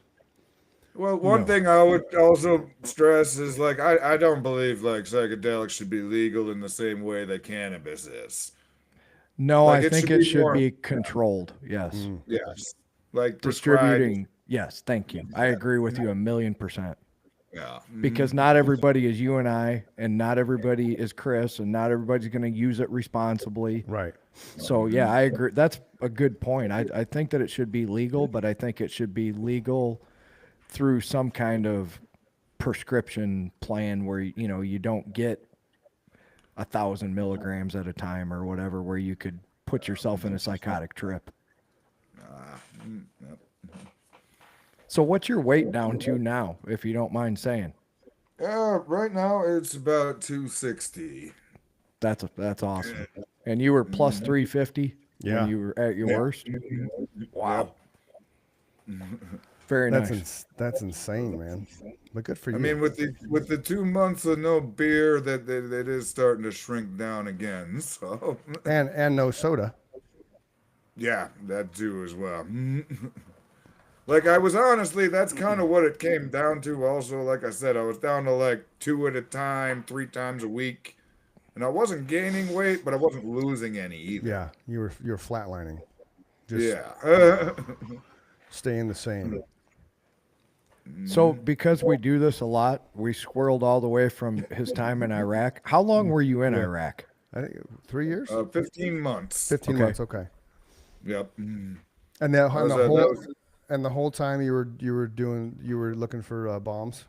Well, one thing I would also stress is like I don't believe like psychedelics should be legal in the same way that cannabis is. No, Like, I think it should more- be controlled. Yes. Yes, like prescribed. Distributing. Yes. Thank you. I agree with you 1,000,000%. Yeah, Because not everybody is you and I, and not everybody is Chris, and not everybody's going to use it responsibly. Right. So yeah, I agree. That's a good point. I think that it should be legal, but I think it should be legal through some kind of prescription plan where you don't get 1,000 milligrams at a time or whatever, where you could put yourself in a psychotic trip. So what's your weight down to now, if you don't mind saying? right now it's about 260. That's awesome. And you were plus 350 Yeah. when you were at your worst? Wow. Very nice. That's insane, man. But good for you. I mean, with the 2 months of no beer, that it is starting to shrink down again. So and no soda. yeah, that too as well. Like I was honestly, that's kind of what it came down to. Also, like I said, I was down to like 2 at a time, 3 times a week, and I wasn't gaining weight, but I wasn't losing any either. Yeah, you're flatlining. Just Yeah. staying the same. So because we do this a lot, we squirreled all the way from his time in Iraq. How long were you in Iraq? I think 3 years. 15 months. 15 okay. months. Okay. Yep. And was- the whole time you were looking for bombs.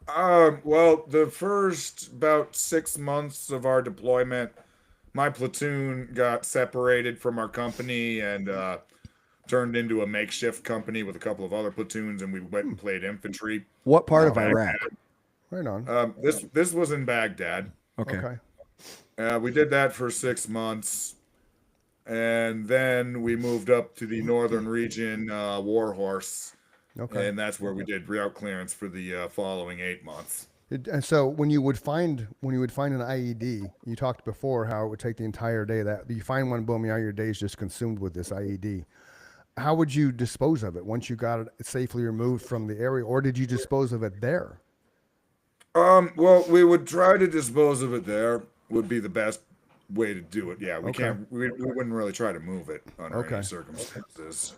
Well, the first about 6 months of our deployment, my platoon got separated from our company and turned into a makeshift company with a couple of other platoons, and we went and played infantry. What part of Iraq? Right on. This was in Baghdad. Okay. We did that for 6 months, and then we moved up to the northern region, Warhorse, Okay. and that's where we did route clearance for the following 8 months. And so when you would find an IED, you talked before how it would take the entire day. That you find one, boom, your day is just consumed with this IED. How would you dispose of it once you got it safely removed from the area, or did you dispose of it there? Well, we would try to dispose of it there. Would be the best way to do it. Yeah, we Okay. can't. We wouldn't really try to move it under Okay. any circumstances.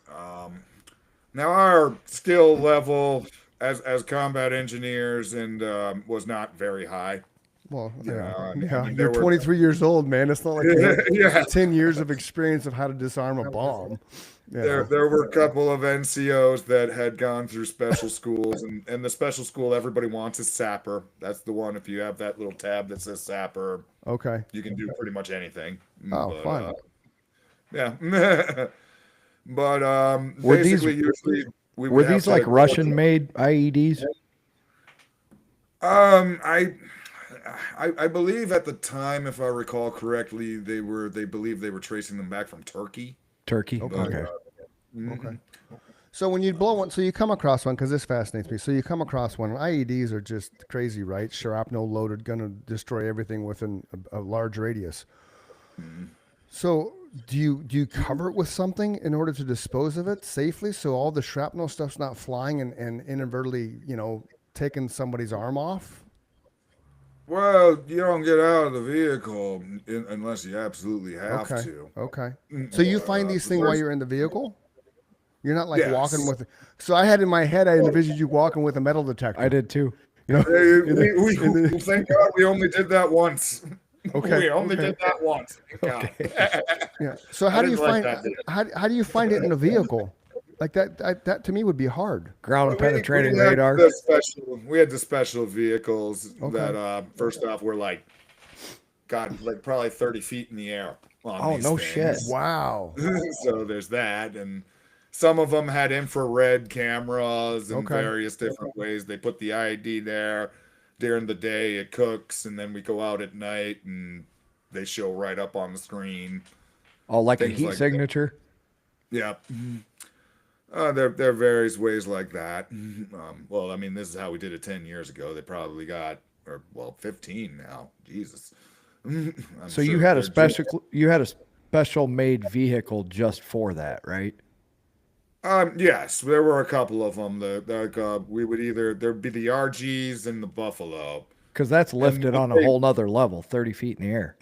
Now our skill level as combat engineers and was not very high. Well, I mean, yeah. there You're were- 23 years old, man. It's not like you have Yeah. 10 years of experience of how to disarm a bomb. Yeah. There were a couple of NCOs that had gone through special schools, and the special school everybody wants is sapper. That's the one. If you have that little tab that says sapper, Okay. you can do pretty much anything. Oh, fun. Yeah. But Were these- basically, usually we Were would have these to, like Russian-made IEDs? I believe at the time, if I recall correctly, they believed they were tracing them back from Turkey. Turkey. Okay. Okay. Okay. So when you blow one, so you come across one, because this fascinates me. So you come across one. IEDs are just crazy, right? Shrapnel loaded, going to destroy everything within a large radius. So do you cover it with something in order to dispose of it safely, so all the shrapnel stuff's not flying and inadvertently, taking somebody's arm off? Well, you don't get out of the vehicle unless you absolutely have Okay. to. Okay. So you find these things while you're in the vehicle? You're not like Yes. walking with. So I had in my head, I envisioned you walking with a metal detector. I did too. You know, Thank God we only did that once. Okay, We only okay. did that once. Thank God. Yeah. So how do you didn't like find that. how do you find it in a vehicle? Like that to me would be hard. Ground penetrating we had radar. We had the special vehicles Okay. that first off were like, God, like probably 30 feet in the air. On Oh, these no things. shit. Wow. So there's that, and some of them had infrared cameras in Okay. various different ways. They put the ID there during the day, it cooks, and then we go out at night and they show right up on the screen. Oh, like a things heat like that. signature. Yeah. There are various ways like that. Well, I mean, this is how we did it 10 years ago. They probably got, 15 now. Jesus. I'm So sure you had a they're special made vehicle just for that, right? Yes, there were a couple of them. We would there'd be the RGs and the Buffalo. Because that's lifted on a whole nother level, 30 feet in the air.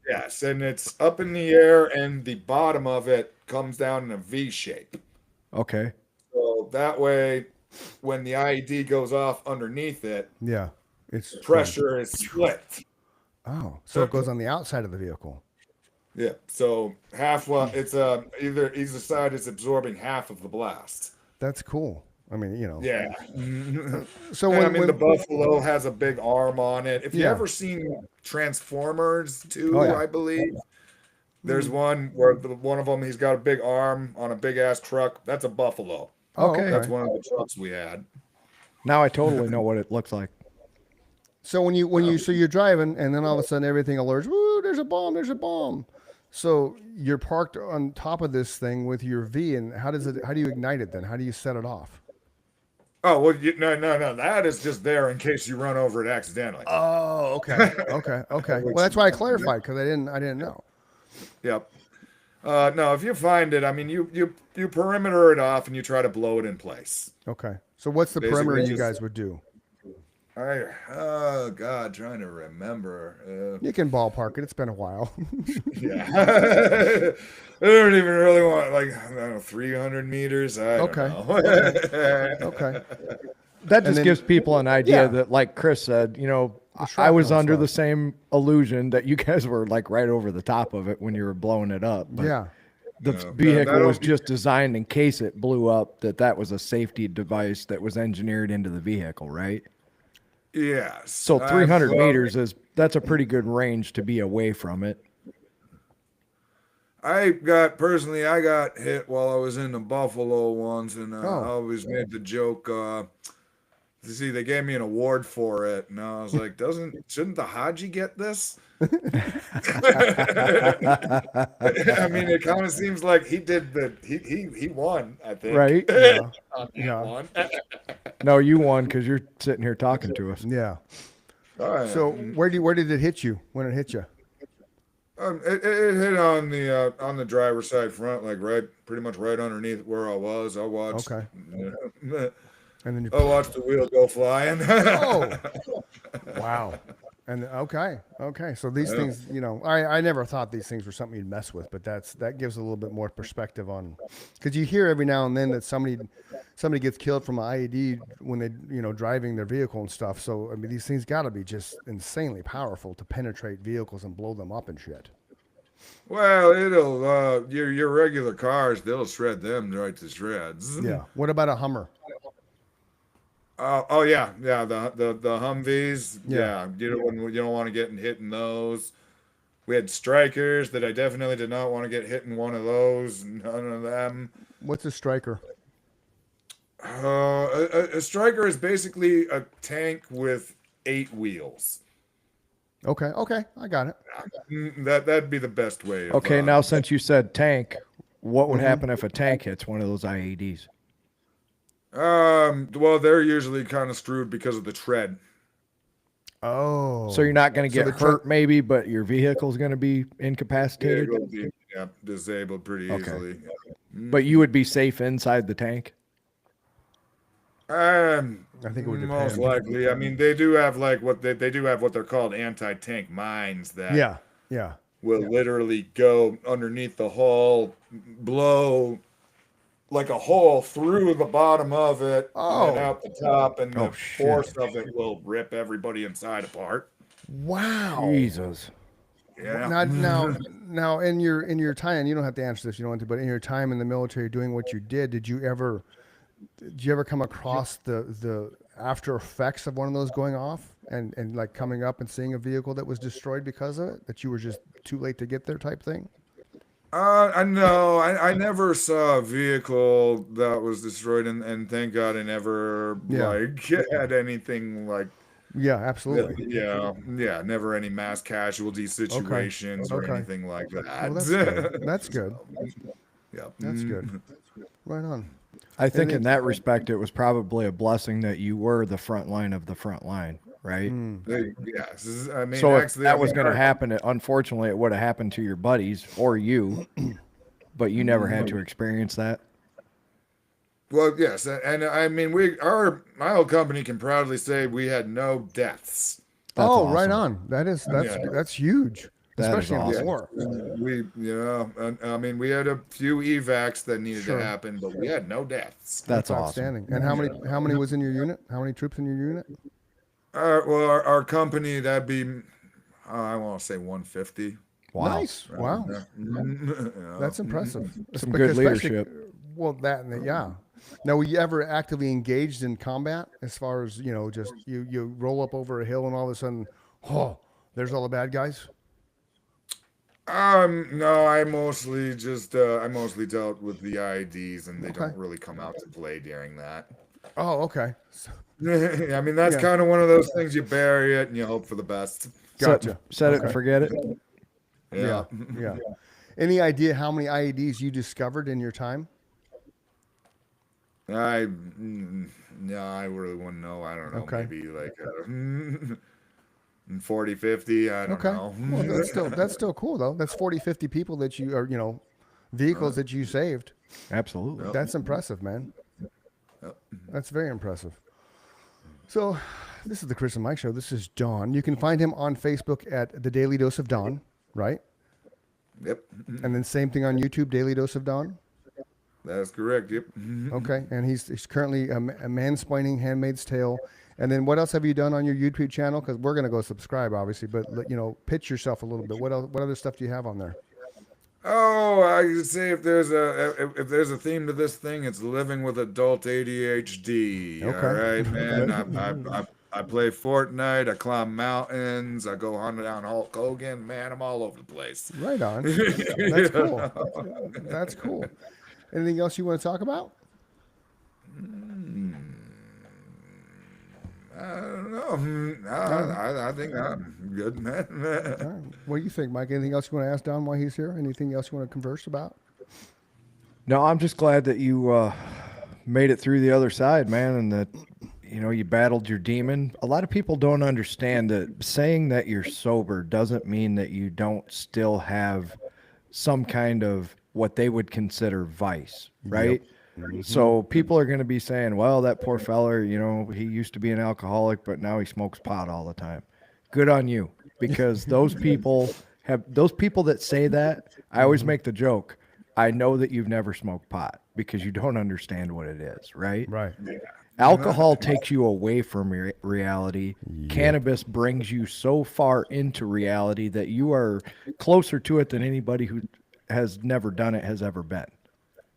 Yes, and it's up in the air, and the bottom of it comes down in a V shape. Okay. So that way, when the IED goes off underneath it, Yeah. It's pressure is split. Oh, so it goes on the outside of the vehicle. Yeah, so it's either side is absorbing half of the blast. That's cool. I mean, Yeah. So And, when the Buffalo has a big arm on it. If you Yeah. ever seen Transformers 2, Oh, yeah. I believe, there's one where one of them, he's got a big arm on a big ass truck. That's a Buffalo. Oh, Okay. That's one of the trucks we had. Now I totally know what it looks like. So when you're driving and then all of a sudden everything alerts, woo, there's a bomb. So you're parked on top of this thing with your V, and how do you ignite it then? How do you set it off? Oh, well, no. That is just there in case you run over it accidentally. Oh, okay. Well, that's why I clarified, because I didn't know. Yep. No, if you find it, I mean, you perimeter it off and you try to blow it in place. Okay. So what's the Basically perimeter you just- guys would do? Oh God, trying to remember. You can ballpark it. It's been a while. Yeah. I don't even really want, like, I don't know, 300 meters. I don't Okay. know. Okay. That just then- gives people an idea Yeah. that, like Chris said, I shrapnel was under stuff. the same illusion that you guys were like right over the top of it when you were blowing it up. But Yeah. the No, vehicle that'll was be- just designed in case it blew up, that was a safety device that was engineered into the vehicle, right? Yes. So 300 I've, meters that's a pretty good range to be away from it. I got hit while I was in the Buffalo once, and I always made the joke. See, they gave me an award for it, and I was like, shouldn't the Haji get this? I mean, it kind of seems like he won, I think. Right? Yeah. Yeah. Won. No, you won because you're sitting here talking to us. Yeah. All right. So where did it hit you when it hit you? It hit on the driver's side front, like pretty much right underneath where I was. I watched. Okay. And then you. I watched the wheel go flying. Oh. Wow. And okay. So these things, I never thought these things were something you'd mess with, but that gives a little bit more perspective on, because you hear every now and then that somebody gets killed from an IED when they, driving their vehicle and stuff. So I mean, these things got to be just insanely powerful to penetrate vehicles and blow them up and shit. Well, it'll your regular cars, they'll shred them right to shreds. Yeah. What about a Hummer? Oh yeah, the Humvees. Yeah. You don't want to get hit in those. We had Strikers that I definitely did not want to get hit in one of those. None of them. What's a Striker? A Striker is basically a tank with 8 wheels. Okay, I got it. That'd be the best way. Okay, now since you said tank, what would happen if a tank hits one of those IEDs? Well, they're usually kind of screwed because of the tread. Oh. So you're not going to So get the hurt, maybe, but your vehicle's going to be incapacitated. It'll be disabled pretty Okay. easily. But you would be safe inside the tank. I think it would Most depend. likely. I mean, they do have what they're called anti-tank mines that Yeah. will literally go underneath the hull, blow like a hole through the bottom of it Oh. and out the top, and Oh, the shit. force of it will rip everybody inside apart. Wow. Jesus. Yeah. Now, in your time, and you don't have to answer this, you don't want to, but in your time in the military doing what you did you ever come across the after effects of one of those going off and like coming up and seeing a vehicle that was destroyed because of it, that you were just too late to get there type thing? I know. I never saw a vehicle that was destroyed, and thank God I never Yeah. like had anything like Yeah, absolutely. yeah, never any mass casualty situations or Okay. anything like that. Well, that's good. That's good. Yeah, That's good. Right on. I think in Anything- that respect, it was probably a blessing that you were the front line of the front line, right? Yes, I mean, So if actually, that was going to happen, unfortunately, it would have happened to your buddies or you, but you never had to experience that. Well, yes, and I mean, my old company can proudly say we had no deaths. That's right awesome. on. That's huge, That is especially in awesome. a war. I mean, we had a few evacs that needed Sure. to happen, but we had no deaths. That's awesome. Outstanding. And how many was in your unit? How many troops in your unit? Well, our company, that'd be, I want to say 150. Wow. Nice. Wow. Yeah. That's impressive. Some good Especially- leadership. Well, yeah. Now, were you ever actively engaged in combat as far as, just you roll up over a hill and all of a sudden, oh, there's all the bad guys? No, I mostly dealt with the IEDs, and they Okay. don't really come out to play during that. Oh, okay. I mean, that's Yeah. kind of one of those things, you bury it and you hope for the best. Gotcha. Set it Okay. and forget it. Yeah. Yeah. Any idea how many IEDs you discovered in your time? No, I really wouldn't know. I don't know. Okay. Maybe like 40, 50. I don't Okay. know. Well, that's still cool though. That's 40, 50 people that you are, vehicles that you saved. Absolutely. That's impressive, man. That's very impressive. So, this is the Chris and Mike Show. This is Don. You can find him on Facebook at The Daily Dose of Don, right? Yep, And then same thing on YouTube, Daily Dose of Don. that's correct. Yep. Okay. And he's currently a mansplaining Handmaid's Tale. And then what else have you done on your YouTube channel? Because we're gonna go subscribe, obviously. But pitch yourself a little bit. What else? What other stuff do you have on there? Oh, I could say if there's a theme to this thing, it's living with adult ADHD. Okay. All right, man. I play Fortnite. I climb mountains. I go hunting down Hulk Hogan. Man, I'm all over the place. Right on. That's cool. That's cool. Anything else you want to talk about? I don't know. I think I'm good, man. All right. What do you think, Mike? Anything else you want to ask Don while he's here? Anything else you want to converse about? No, I'm just glad that you made it through the other side, man, and that you battled your demon. A lot of people don't understand that saying that you're sober doesn't mean that you don't still have some kind of what they would consider vice, right? So people are going to be saying, well, that poor feller, he used to be an alcoholic, but now he smokes pot all the time. Good on you, because those people that say that, I always make the joke, I know that you've never smoked pot because you don't understand what it is, right? Right. Alcohol takes you away from reality. Cannabis brings you so far into reality that you are closer to it than anybody who has never done it has ever been.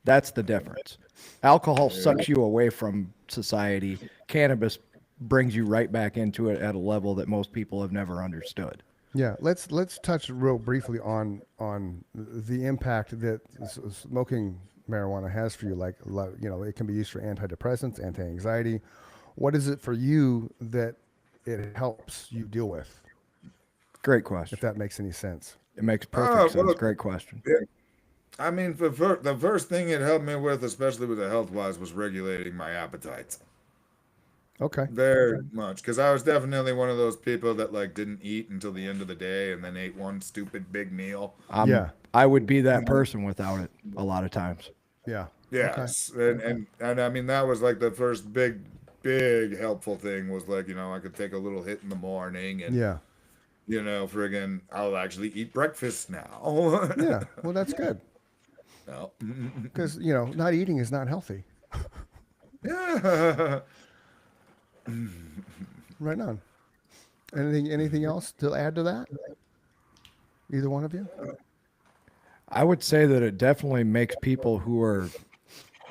That's the difference. Alcohol sucks you away from society. Cannabis brings you right back into it at a level that most people have never understood. Yeah, let's touch real briefly on the impact that smoking marijuana has for you. Like it can be used for antidepressants, anti-anxiety. What is it for you that it helps you deal with? Great question. If that makes any sense. It makes perfect sense. well, Great question. I mean, the first thing it helped me with, especially with the health-wise, was regulating my appetites. Okay. Very much, because I was definitely one of those people that didn't eat until the end of the day and then ate one stupid big meal. Yeah. I would be that person without it a lot of times. Yeah. Yes, and I mean that was the first big helpful thing was I could take a little hit in the morning and Yeah. friggin' I'll actually eat breakfast now. Yeah. Well, that's good. No. Because, not eating is not healthy. Yeah. Right on. Anything else to add to that? Either one of you? I would say that it definitely makes people who are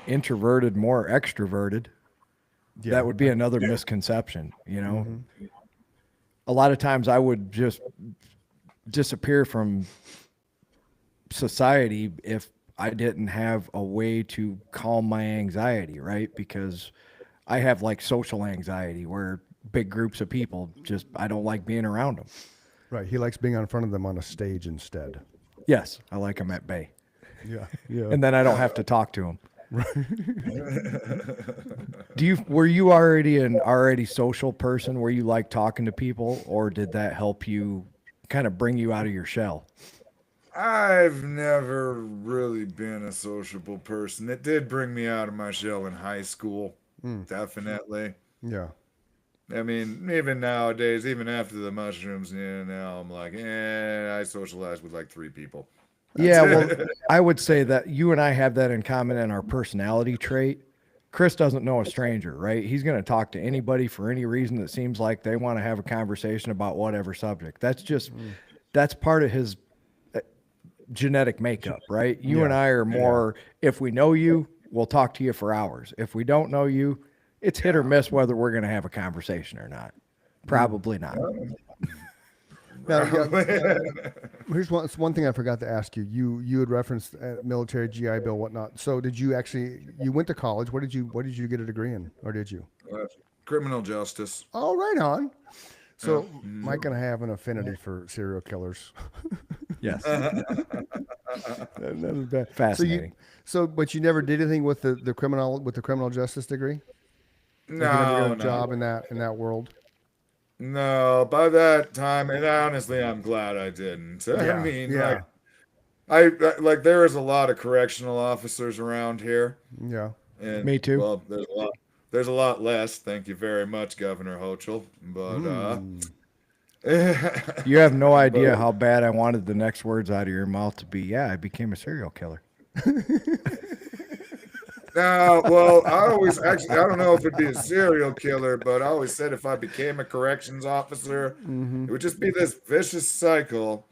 introverted more extroverted. Yeah. That would be another misconception, A lot of times I would just disappear from society if I didn't have a way to calm my anxiety, right? Because I have like social anxiety where big groups of people I don't like being around them. Right. He likes being in front of them on a stage instead. Yes, I like them at bay. Yeah. Yeah. And then I don't have to talk to them. Were you already an social person where you like talking to people, or did that help you kind of bring you out of your shell? I've never really been a sociable person. It did bring me out of my shell in high school. Definitely. Yeah. I mean, even nowadays, even after the mushrooms, now I'm like, I socialize with like 3 people. Yeah, well, I would say that you and I have that in common in our personality trait. Chris doesn't know a stranger, right? He's going to talk to anybody for any reason that seems like they want to have a conversation about whatever subject. That's part of his genetic makeup, right? You and I are more, if we know you, we'll talk to you for hours. If we don't know you, it's hit or miss whether we're going to have a conversation or not. Probably not. Now, here's one thing I forgot to ask you. You had referenced military, GI Bill, whatnot. So did you went to college? What did you get a degree in, or did you? Criminal justice. Oh, right on. So Mike and I have an affinity for serial killers. Yes. That is bad. Fascinating. But you never did anything with the criminal justice degree? Like you never got a job in that world? No, by that time, and honestly, I'm glad I didn't. I mean, yeah. like there is a lot of correctional officers around here. Yeah. And, Me too. Well, there's a lot less. Thank you very much, Governor Hochul. But You have no idea how bad I wanted the next words out of your mouth to be. Yeah, I became a serial killer. No, well, I don't know if it'd be a serial killer, but I always said if I became a corrections officer, it would just be this vicious cycle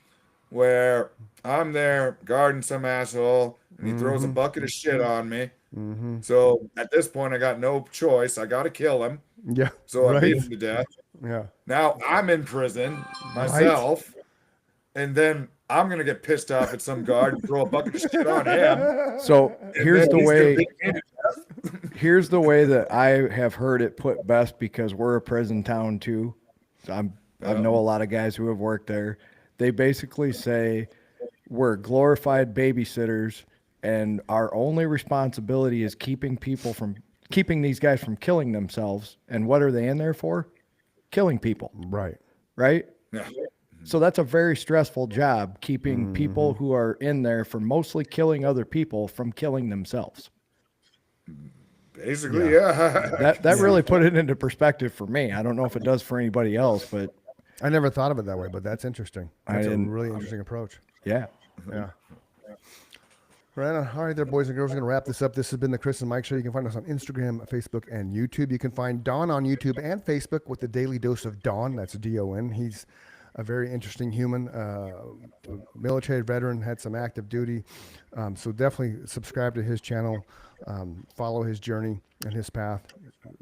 where I'm there guarding some asshole and he throws a bucket of shit on me. So at this point, I got no choice. I got to kill him. Yeah. So I right. beat him to death. Yeah. Now I'm in prison myself, and then I'm gonna get pissed off at some guard and throw a bucket of shit on him. So here's the way that I have heard it put best, because we're a prison town too. So I know a lot of guys who have worked there. They basically say we're glorified babysitters, and our only responsibility is keeping these guys from killing themselves. And what are they in there for? Killing people. Right. Right? Yeah. So that's a very stressful job, keeping people who are in there for mostly killing other people from killing themselves. Basically, yeah. That really put it into perspective for me. I don't know if it does for anybody else, but I never thought of it that way, but that's interesting. That's a really interesting approach. yeah. Yeah. Right on. All right, there, boys and girls. We're going to wrap this up. This has been the Chris and Mike Show. You can find us on Instagram, Facebook, and YouTube. You can find Don on YouTube and Facebook with the Daily Dose of Don. That's D-O-N. He's a very interesting human, military veteran, had some active duty. So definitely subscribe to his channel, follow his journey and his path.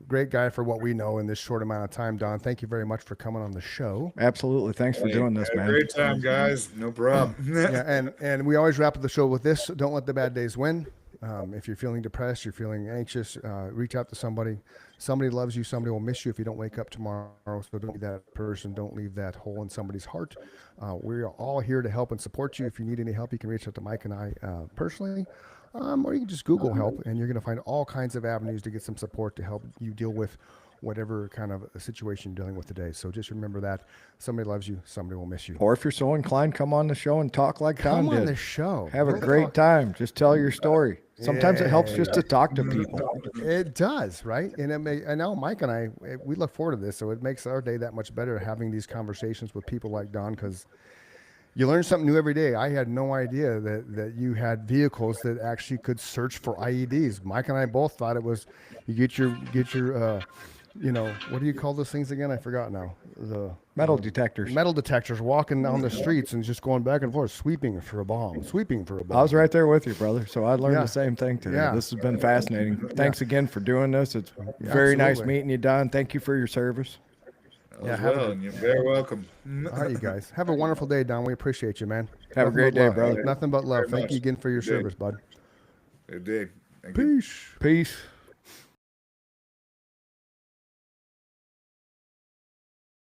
Great guy for what we know in this short amount of time. Don, thank you very much for coming on the show. Absolutely. Thanks for doing this, man. Great time, guys. No problem. Yeah, and we always wrap up the show with this: don't let the bad days win. If you're feeling depressed, you're feeling anxious, reach out to somebody. Somebody loves you. Somebody will miss you if you don't wake up tomorrow. So don't be that person. Don't leave that hole in somebody's heart. We're all here to help and support you. If you need any help, you can reach out to Mike and I personally, or you can just Google help, and you're going to find all kinds of avenues to get some support to help you deal with whatever kind of a situation you're dealing with today. So just remember that somebody loves you, somebody will miss you. Or if you're so inclined, come on the show and talk like Don did. Come on the show. Have a great time. Just tell your story. Sometimes it helps just to talk to people. It does, right? And I know Mike and I, we look forward to this, so it makes our day that much better having these conversations with people like Don, because You learn something new every day. I had no idea that you had vehicles that actually could search for IEDs. Mike and I both thought it was you get your what do you call those things again? I forgot now. The Metal detectors. metal detectors walking down the streets and just going back and forth, sweeping for a bomb. I was right there with you, brother. So I learned Yeah. the same thing today. Yeah. This has been fascinating. Thanks again for doing this. It's very nice Absolutely. meeting you, Don. Thank you for your service. As have a well, and you're very welcome. All right, you guys. Have a wonderful day, Don. We appreciate you, man. Have a Nothing great but day, love. brother. Nothing but love. Very Thank much. you again for your You did. service, bud. Good day. Thank you. Peace. Peace.